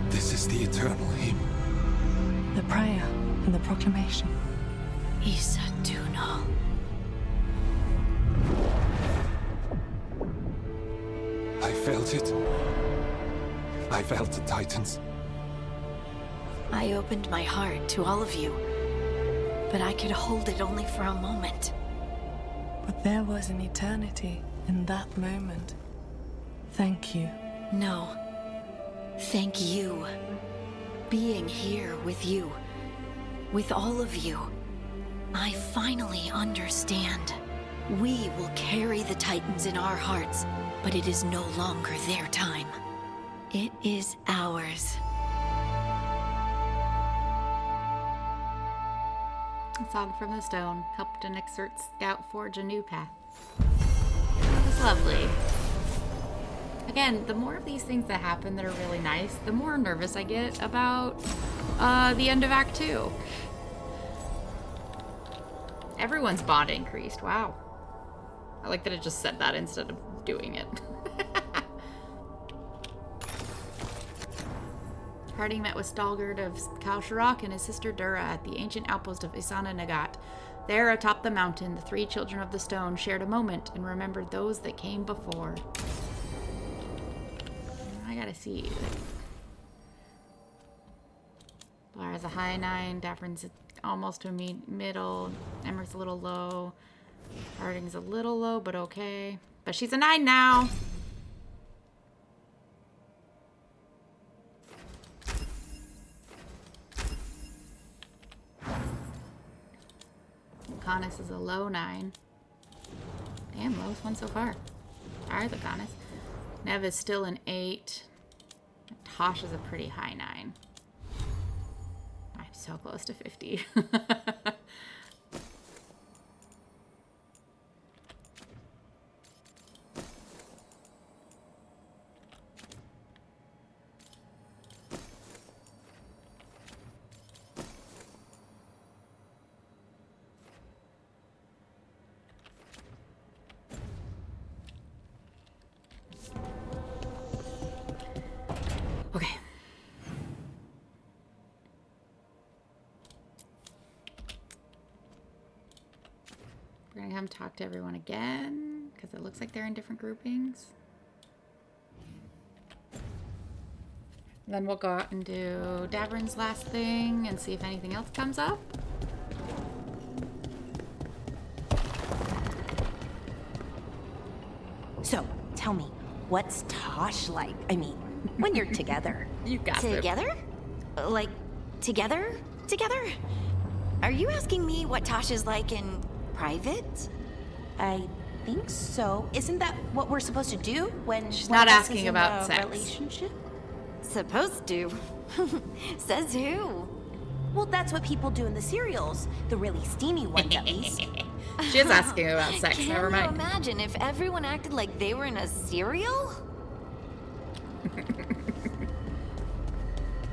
This is the eternal hymn. The prayer and the proclamation. Isa Tunal. I felt it. I felt the Titans. I opened my heart to all of you. but I could hold it only for a moment. But there was an eternity in that moment. Thank you. No. Thank you. Being here with you, with all of you, I finally understand. We will carry the Titans in our hearts, but it is no longer their time. It is ours. A song from the stone helped an exert scout forge a new path. That was lovely. Again, the more of these things that happen that are really nice, the more nervous I get about the end of Act 2. Everyone's bond increased. Wow. I like that it just said that instead of doing it. Harding met with Stalgard of Kalsharok and his sister Dura at the ancient outpost of Isana Nagat. There, atop the mountain, the three children of the stone shared a moment and remembered those that came before. I gotta see. Lara's a high 9, Davrin's almost a middle, Emmer's a little low, Harding's a little low, but okay. But she's a 9 now! Canis is a low 9. Damn, lowest one so far. Alright, the Canis. Nev is still an 8. Tosh is a pretty high 9. I'm so close to 50. Okay. We're gonna come talk to everyone again, because it looks like they're in different groupings. Then we'll go out and do Davrin's last thing and see if anything else comes up. So, tell me, what's Tosh like? I mean, when you're together. You got it. Together? Like, together? Together? Are you asking me what Tosh is like in private? I think so. Isn't that what we're supposed to do when She's one not of us asking is in about a sex. relationship? Supposed to. Says who? Well, that's what people do in the serials. The really steamy ones, at least. She's asking about sex. Never Can you mind. imagine if everyone acted like they were in a serial?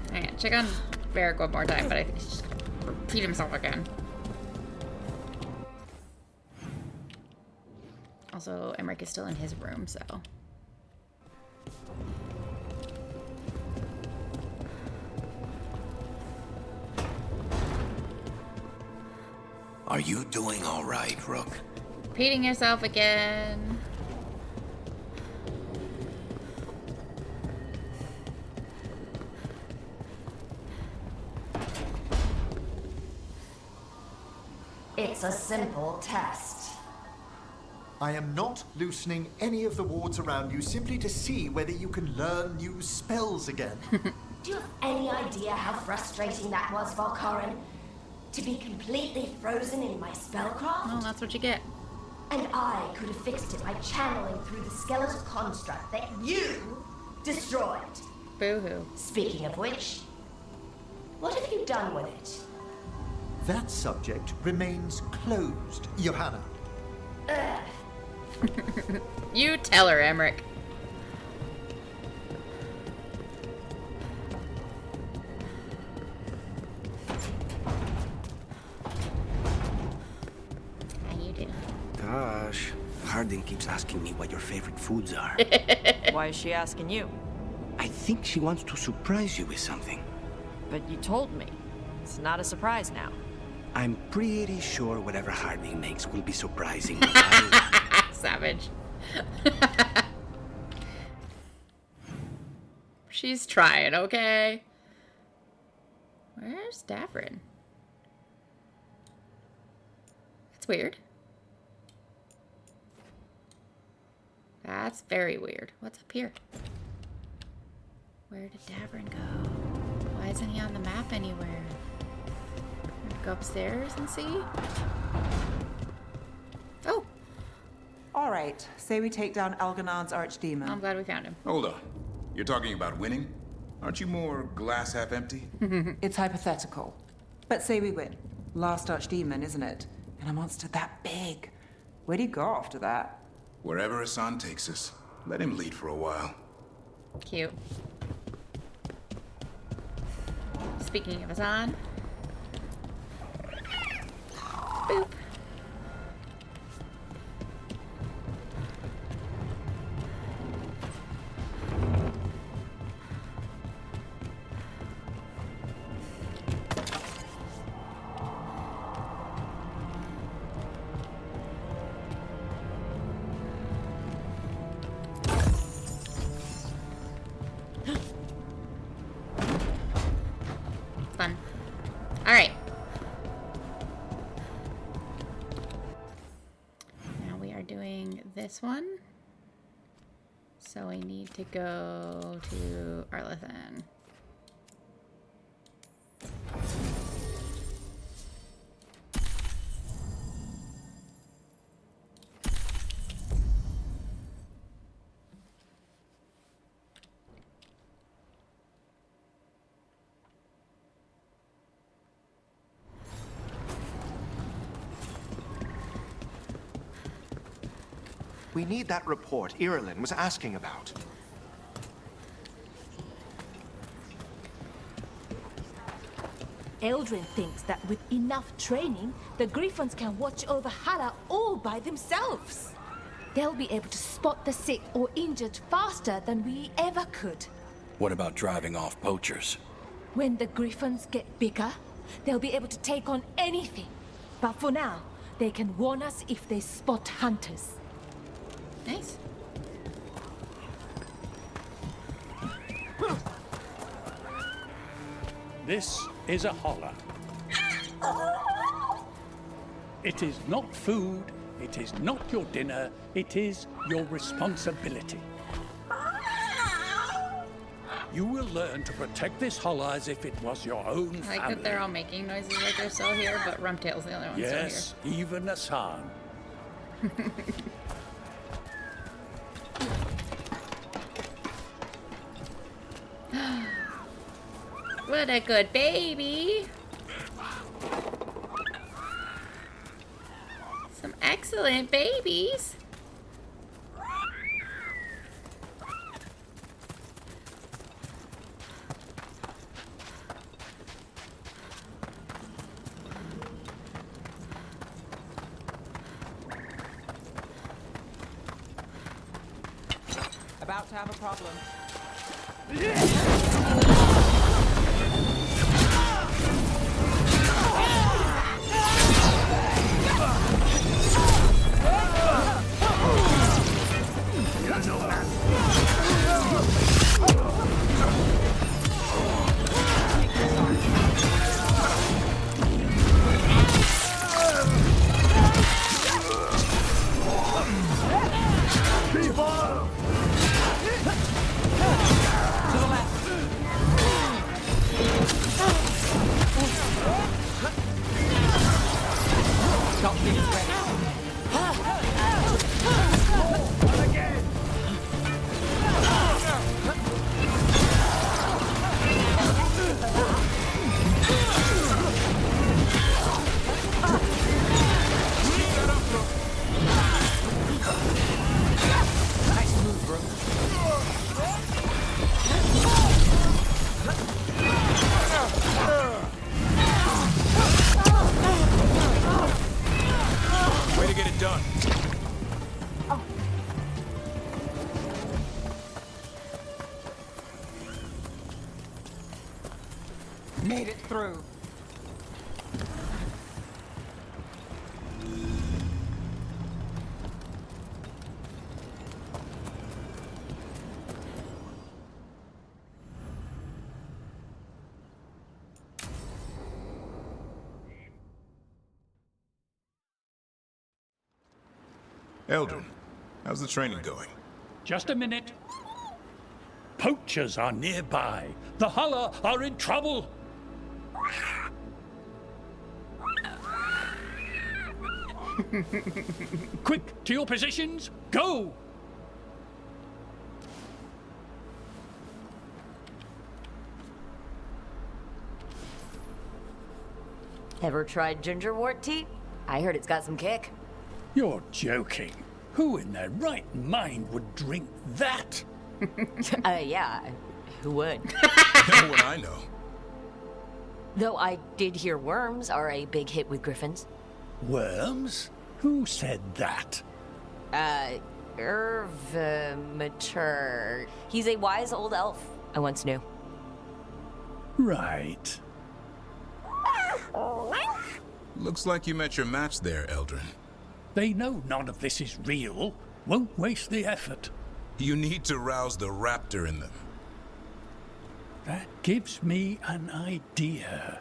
Alright, check on Varric one more time, but I think he's just gonna repeat himself again. Also, Emmerich is still in his room, so. Are you doing all right, Rook? Repeating yourself again. It's a simple test. I am not loosening any of the wards around you simply to see whether you can learn new spells again. Do you have any idea how frustrating that was, Valkarin? To be completely frozen in my spellcraft? Well, that's what you get. And I could have fixed it by channeling through the skeletal construct that you destroyed. Boo-hoo. Speaking of which, what have you done with it? That subject remains closed, Johanna. You tell her, Emmerich. How you doing? Gosh, Harding keeps asking me what your favorite foods are. Why is she asking you? I think she wants to surprise you with something. But you told me. It's not a surprise now. I'm pretty sure whatever Harding makes will be surprising. Savage. She's trying, okay? Where's Davrin? That's weird. That's very weird. What's up here? Where did Davrin go? Why isn't he on the map anywhere? Go upstairs and see? Oh! Alright, say we take down Algernon's archdemon. I'm glad we found him. Hold on. You're talking about winning? Aren't you more glass half empty? It's hypothetical. But say we win. Last archdemon, isn't it? And a monster that big. Where do you go after that? Wherever Hassan takes us. Let him lead for a while. Cute. Speaking of Hassan. Boop. Fun. All right. Now we are doing this one. So we need to go to Arlethan. We need that report Irilyn was asking about. Eldrin thinks that with enough training, the Griffons can watch over Hara all by themselves. They'll be able to spot the sick or injured faster than we ever could. What about driving off poachers? When the Griffons get bigger, they'll be able to take on anything. But for now, they can warn us if they spot hunters. Nice. This is a holler. It is not food, it is not your dinner, it is your responsibility. You will learn to protect this holler as if it was your own I like family. that they're all making noises like they're still here, but Rumtail's the only one Yes, even Hassan. still here. What a good baby. Some excellent babies. About to have a problem. Way to get it done. Made it through. Eldrin, how's the training going? Just a minute. Poachers are nearby. The Hulla are in trouble. Quick, to your positions. Go! Ever tried gingerwort tea? I heard it's got some kick. You're joking. Who in their right mind would drink that? Yeah. Who would? No one I know. Though I did hear worms are a big hit with griffins. Worms? Who said that? Mature. He's a wise old elf I once knew. Right. Looks like you met your match there, Eldrin. They know none of this is real. Won't waste the effort. You need to rouse the raptor in them. That gives me an idea.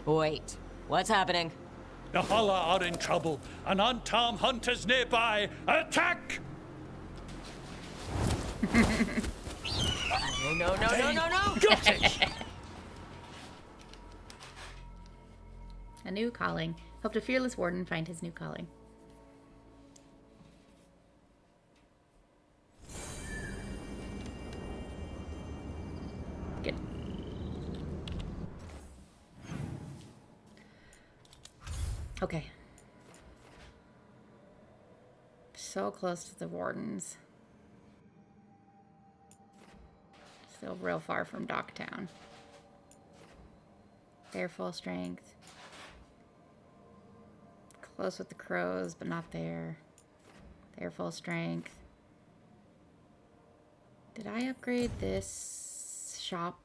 Wait, what's happening? The Hulla are in trouble. An unarmed hunter's nearby. Attack! No. Got it! A new calling. Helped a fearless warden find his new calling. Good. Okay. So close to the wardens. Still real far from Docktown. They're full strength. Close with the crows, but not there. They're full strength. Did I upgrade this shop?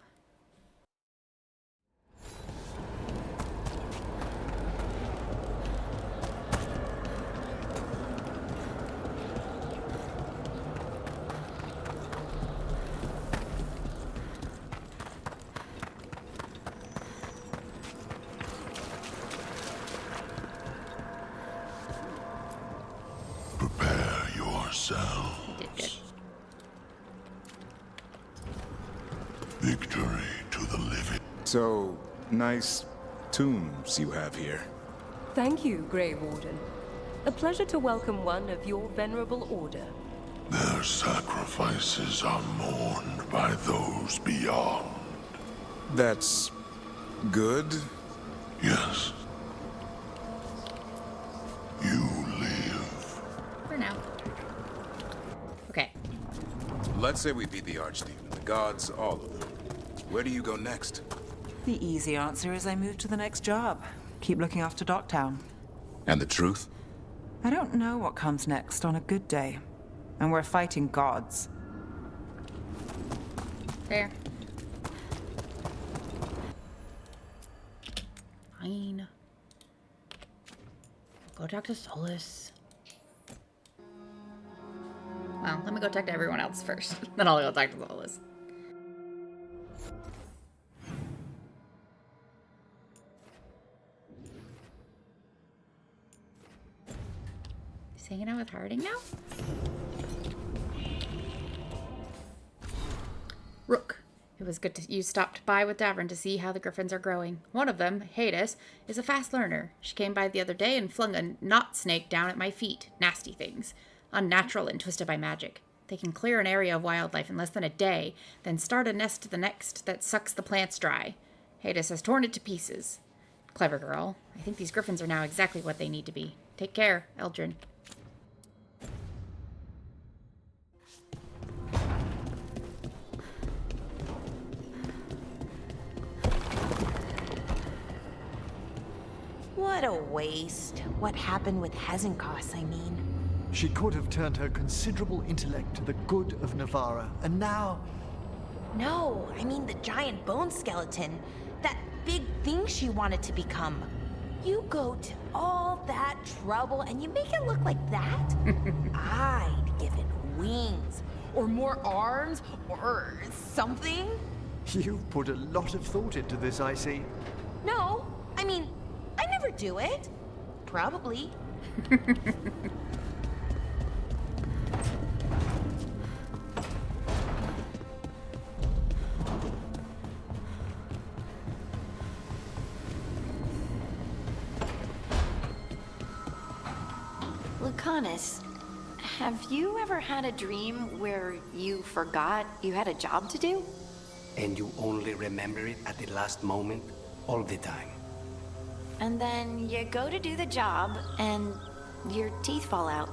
Prepare yourselves. Victory to the living. So, nice tombs you have here. Thank you, Grey Warden. A pleasure to welcome one of your venerable order. Their sacrifices are mourned by those beyond. That's good? Yes. You live. For now. Okay. Let's say we beat the Archdemon, the gods, all of them. Where do you go next? The easy answer is I move to the next job. Keep looking after Docktown. And the truth? I don't know what comes next on a good day. And we're fighting gods. There. Fine. Go talk to Solas. Well, let me go talk to everyone else first. Then I'll go talk to Solas. He's hanging out with Harding now? Rook. It was good you stopped by with Davern to see how the griffins are growing. One of them, Hades, is a fast learner. She came by the other day and flung a knot snake down at my feet. Nasty things. Unnatural and twisted by magic. They can clear an area of wildlife in less than a day, then start a nest to the next that sucks the plants dry. Hades has torn it to pieces. Clever girl. I think these griffins are now exactly what they need to be. Take care, Eldrin. What a waste. What happened with Hezenkos, I mean. She could have turned her considerable intellect to the good of Navarra, and now... No, I mean the giant bone skeleton. That big thing she wanted to become. You go to all that trouble and you make it look like that? I'd give it wings, or more arms, or something. You've put a lot of thought into this, I see. No, I mean, I never do it. Probably. Lucanus, have you ever had a dream where you forgot you had a job to do? And you only remember it at the last moment, all the time. And then you go to do the job, and your teeth fall out.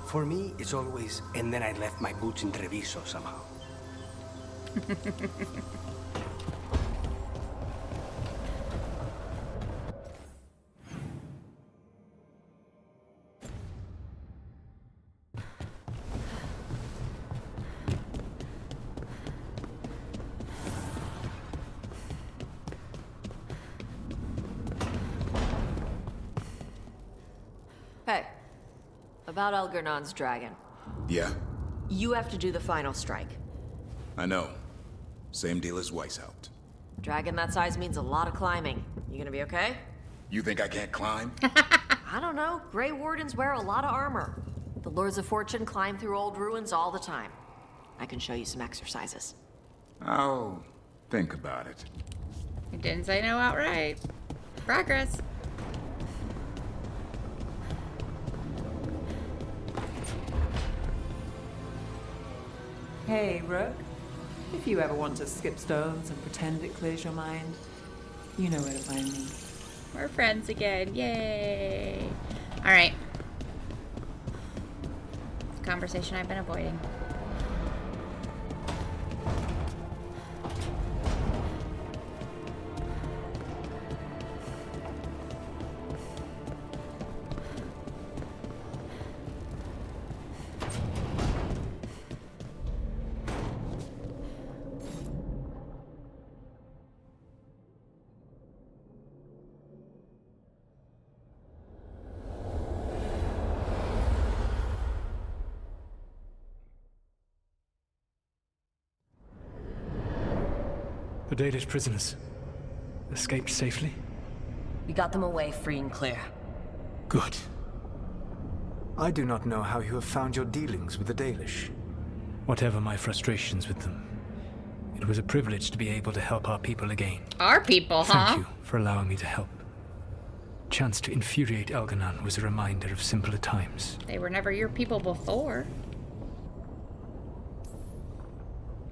For me, it's always, and then I left my boots in Treviso somehow. Hey, about Elgernon's dragon. Yeah, You have to do the final strike. I know. Same deal as Weishaupt. Dragon that size means a lot of climbing. You gonna be okay? You think I can't climb? I don't know. Grey Wardens wear a lot of armor. The Lords of Fortune climb through old ruins all the time. I can show you some exercises. I'll think about it. He didn't say no outright. Progress. Hey, Rook. If you ever want to skip stones and pretend it clears your mind, you know where to find me. We're friends again. Yay. All right. It's a conversation I've been avoiding. The Dalish prisoners escaped safely? We got them away free and clear. Good. I do not know how you have found your dealings with the Dalish. Whatever my frustrations with them, it was a privilege to be able to help our people again. Our people, huh? Thank you for allowing me to help. Chance to infuriate Elganon was a reminder of simpler times. They were never your people before.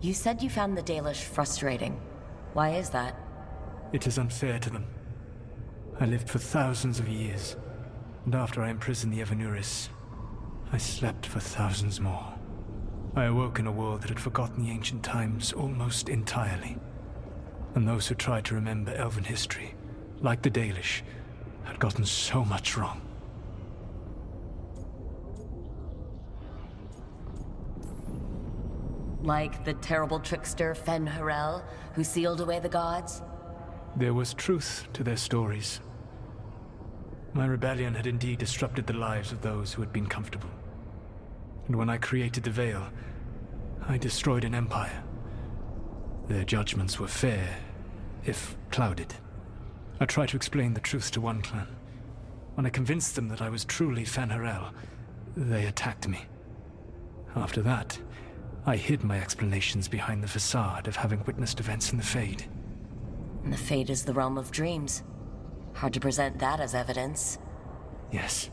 You said you found the Dalish frustrating. Why is that? It is unfair to them. I lived for thousands of years, and after I imprisoned the Evanuris, I slept for thousands more. I awoke in a world that had forgotten the ancient times almost entirely. And those who tried to remember Elven history, like the Dalish, had gotten so much wrong. Like the terrible trickster Fen'Harel, who sealed away the gods? There was truth to their stories. My rebellion had indeed disrupted the lives of those who had been comfortable. And when I created the Veil, I destroyed an empire. Their judgments were fair, if clouded. I tried to explain the truth to one clan. When I convinced them that I was truly Fen'Harel, they attacked me. After that, I hid my explanations behind the facade of having witnessed events in the Fade. And the Fade is the realm of dreams. Hard to present that as evidence. Yes.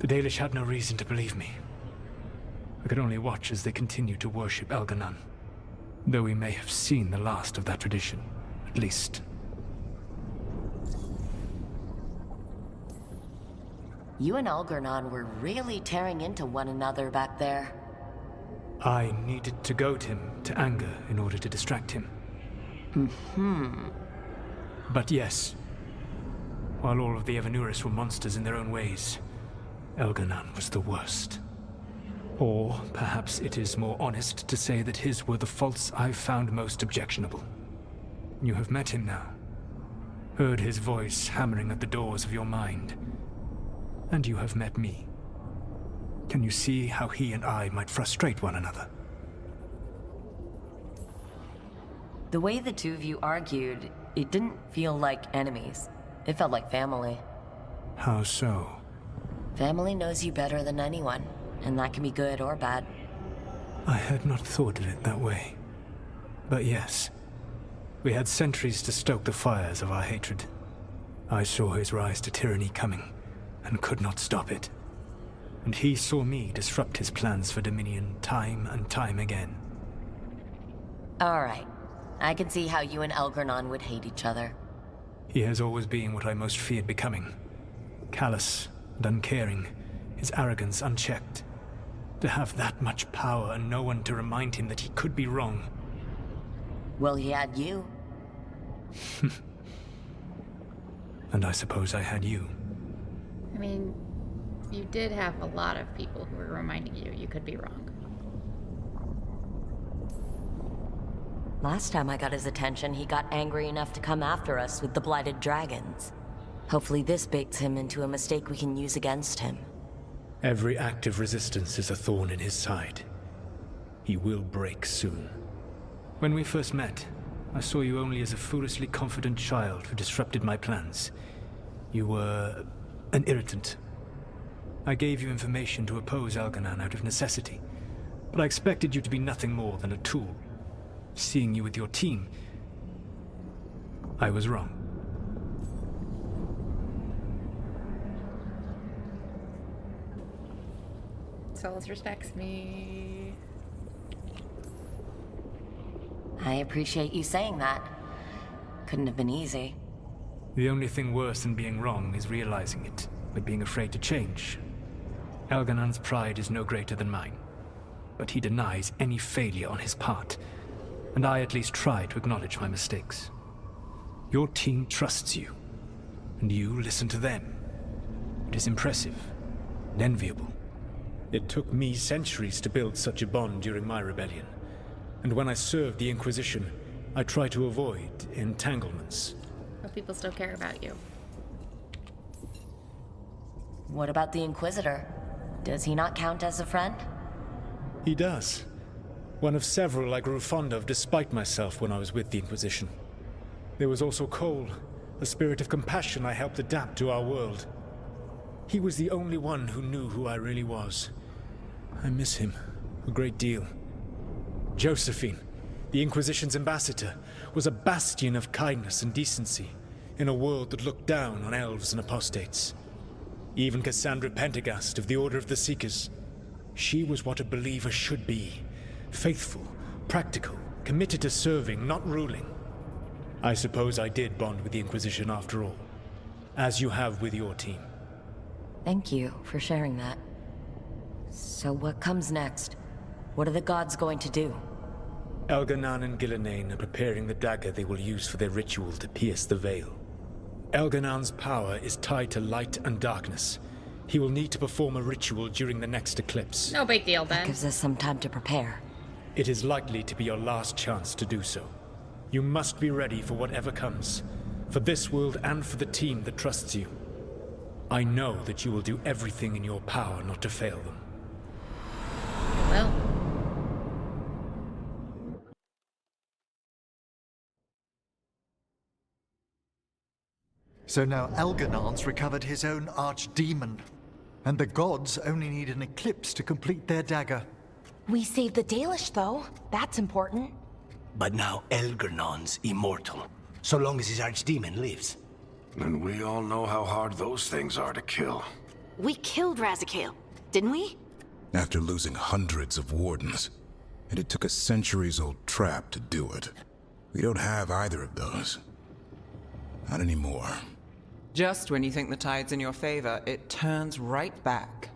The Dalish had no reason to believe me. I could only watch as they continued to worship Elganon, though we may have seen the last of that tradition, at least. You and Elgarnon were really tearing into one another back there. I needed to goad him to anger in order to distract him. But yes, while all of the Evanuris were monsters in their own ways, Elganon was the worst. Or perhaps it is more honest to say that his were the faults I've found most objectionable. You have met him now, heard his voice hammering at the doors of your mind, and you have met me. Can you see how he and I might frustrate one another? The way the two of you argued, it didn't feel like enemies. It felt like family. How so? Family knows you better than anyone, and that can be good or bad. I had not thought of it that way. But yes, we had centuries to stoke the fires of our hatred. I saw his rise to tyranny coming, and could not stop it. And he saw me disrupt his plans for Dominion time and time again. Alright. I can see how you and Elgranon would hate each other. He has always been what I most feared becoming. Callous and uncaring, his arrogance unchecked. To have that much power and no one to remind him that he could be wrong. Well, he had you. And I suppose I had you. I mean, you did have a lot of people who were reminding you you could be wrong. Last time I got his attention, he got angry enough to come after us with the Blighted Dragons. Hopefully this baits him into a mistake we can use against him. Every act of resistance is a thorn in his side. He will break soon. When we first met, I saw you only as a foolishly confident child who disrupted my plans. You were an irritant. I gave you information to oppose Elganon out of necessity, but I expected you to be nothing more than a tool. Seeing you with your team, I was wrong. Solas respects me. I appreciate you saying that. Couldn't have been easy. The only thing worse than being wrong is realizing it, but being afraid to change. Elganon's pride is no greater than mine, but he denies any failure on his part, and I at least try to acknowledge my mistakes. Your team trusts you, and you listen to them. It is impressive and enviable. It took me centuries to build such a bond during my rebellion, and when I served the Inquisition, I tried to avoid entanglements. But people still care about you. What about the Inquisitor? Does he not count as a friend? He does. One of several I grew fond of despite myself when I was with the Inquisition. There was also Cole, a spirit of compassion I helped adapt to our world. He was the only one who knew who I really was. I miss him a great deal. Josephine, the Inquisition's ambassador, was a bastion of kindness and decency in a world that looked down on elves and apostates. Even Cassandra Pendergast of the Order of the Seekers. She was what a believer should be. Faithful, practical, committed to serving, not ruling. I suppose I did bond with the Inquisition after all, as you have with your team. Thank you for sharing that. So what comes next? What are the gods going to do? Elganon and Gillenane are preparing the dagger they will use for their ritual to pierce the veil. Elganon's power is tied to light and darkness. He will need to perform a ritual during the next eclipse. No big deal then. That gives us some time to prepare. It is likely to be your last chance to do so. You must be ready for whatever comes, for this world and for the team that trusts you. I know that you will do everything in your power not to fail them. Well. So now Elganon's recovered his own archdemon, and the gods only need an eclipse to complete their dagger. We saved the Dalish, though. That's important. But now Elgernon's immortal, so long as his archdemon lives. And we all know how hard those things are to kill. We killed Razikale, didn't we? After losing hundreds of wardens. And it took a centuries-old trap to do it. We don't have either of those. Not anymore. Just when you think the tide's in your favor, it turns right back.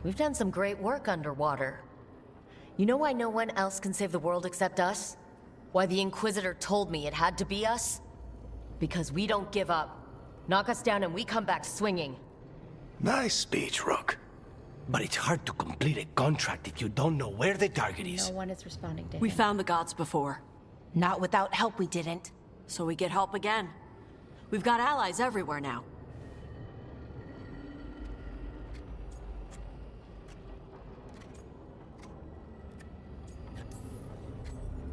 We've done some great work underwater. You know why no one else can save the world except us? Why the Inquisitor told me it had to be us? Because we don't give up. Knock us down and we come back swinging. Nice speech, Rook. But it's hard to complete a contract if you don't know where the target is. No one is responding to We him. found the gods before. Not without help, we didn't. So we get help again. We've got allies everywhere now.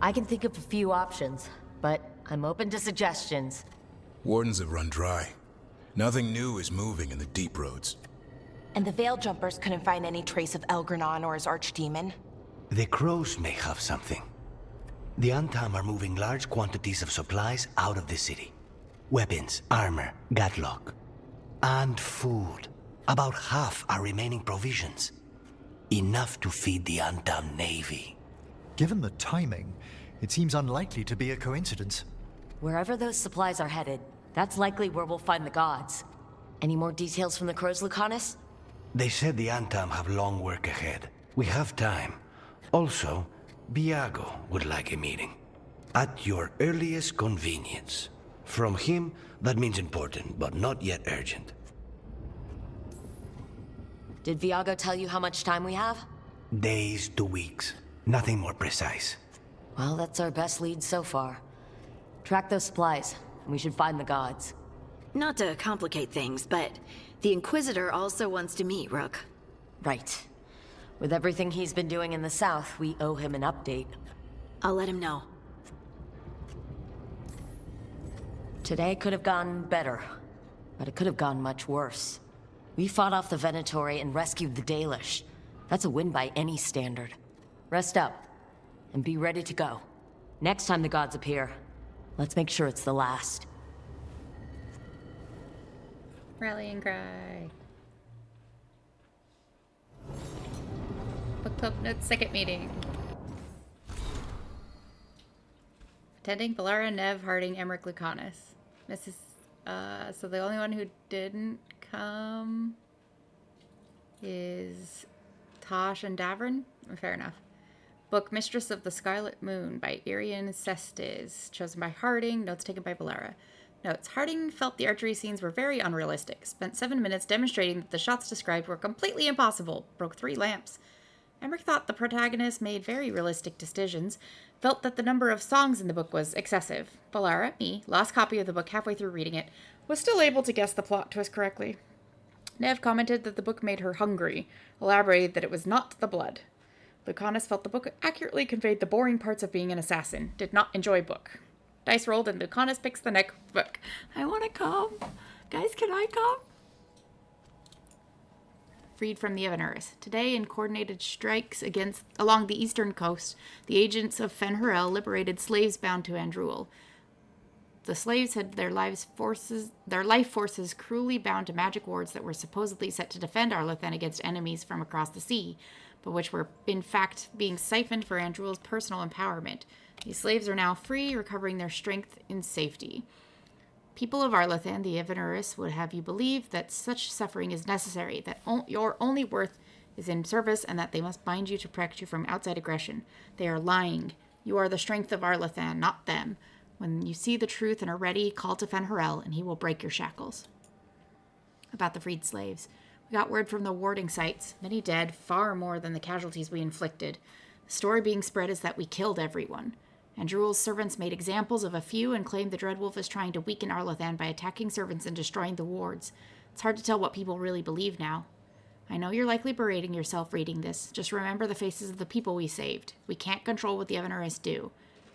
I can think of a few options, but I'm open to suggestions. Wardens have run dry. Nothing new is moving in the deep roads. And the Veil Jumpers couldn't find any trace of Elgranon or his archdemon? The crows may have something. The Antam are moving large quantities of supplies out of the city. Weapons, armor, gatlock. And food. About half are remaining provisions. Enough to feed the Antam navy. Given the timing, it seems unlikely to be a coincidence. Wherever those supplies are headed, that's likely where we'll find the gods. Any more details from the crows, Lucanus? They said the Antam have long work ahead. We have time. Also, Biago would like a meeting. At your earliest convenience. From him, that means important, but not yet urgent. Did Viago tell you how much time we have? Days to weeks. Nothing more precise. Well, that's our best lead so far. Track those supplies, and we should find the gods. Not to complicate things, but the Inquisitor also wants to meet Rook. Right. With everything he's been doing in the south, we owe him an update. I'll let him know. Today could have gone better, but it could have gone much worse. We fought off the Venatori and rescued the Dalish. That's a win by any standard. Rest up, and be ready to go. Next time the gods appear, let's make sure it's the last. Rallying cry. Book Club Notes second meeting. Attending Valara, Nev, Harding, Emmerich, Lucanus. So the only one who didn't come is Tosh and Davrin? Fair enough. Book Mistress of the Scarlet Moon by Irian Cestes, chosen by Harding, notes taken by Valara. Notes, Harding felt the archery scenes were very unrealistic, spent 7 minutes demonstrating that the shots described were completely impossible, broke 3 lamps. Emmerich thought the protagonist made very realistic decisions, felt that the number of songs in the book was excessive. Valara, me, lost copy of the book halfway through reading it, was still able to guess the plot twist correctly. Nev commented that the book made her hungry, elaborated that it was not the blood. Lucanus felt the book accurately conveyed the boring parts of being an assassin, did not enjoy book. Dice rolled and Lucanus picks the next book. I want to come. Guys, can I come? Freed from the Evanurus. Today, in coordinated strikes along the eastern coast, the agents of Fen'Harel liberated slaves bound to Andruil. The slaves had their life forces cruelly bound to magic wards that were supposedly set to defend Arlathan against enemies from across the sea, but which were in fact being siphoned for Andruil's personal empowerment. These slaves are now free, recovering their strength in safety. People of Arlathan, the Evanurus, would have you believe that such suffering is necessary, that your only worth is in service, and that they must bind you to protect you from outside aggression. They are lying. You are the strength of Arlathan, not them. When you see the truth and are ready, call to Fen'Harel, and he will break your shackles. About the freed slaves. We got word from the warding sites. Many dead, far more than the casualties we inflicted. The story being spread is that we killed everyone. Andruil's servants made examples of a few and claimed the Dreadwolf is trying to weaken Arlathan by attacking servants and destroying the wards. It's hard to tell what people really believe now. I know you're likely berating yourself reading this. Just remember the faces of the people we saved. We can't control what the Evanurus do.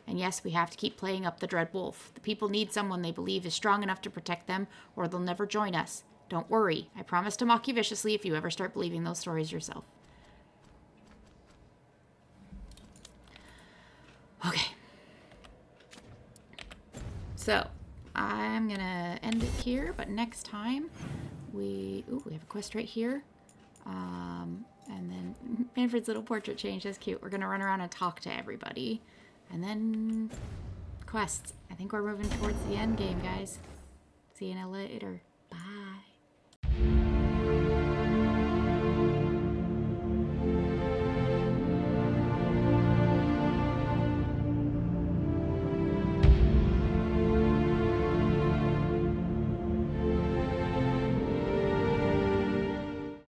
And yes, we have to keep playing up the Dreadwolf. The people need someone they believe is strong enough to protect them, or they'll never join us. Don't worry. I promise to mock you viciously if you ever start believing those stories yourself. Okay. So, I'm gonna end it here, but next time we have a quest right here. And then Manfred's little portrait change, that's cute. We're gonna run around and talk to everybody. And then quests. I think we're moving towards the end game, guys. See you later.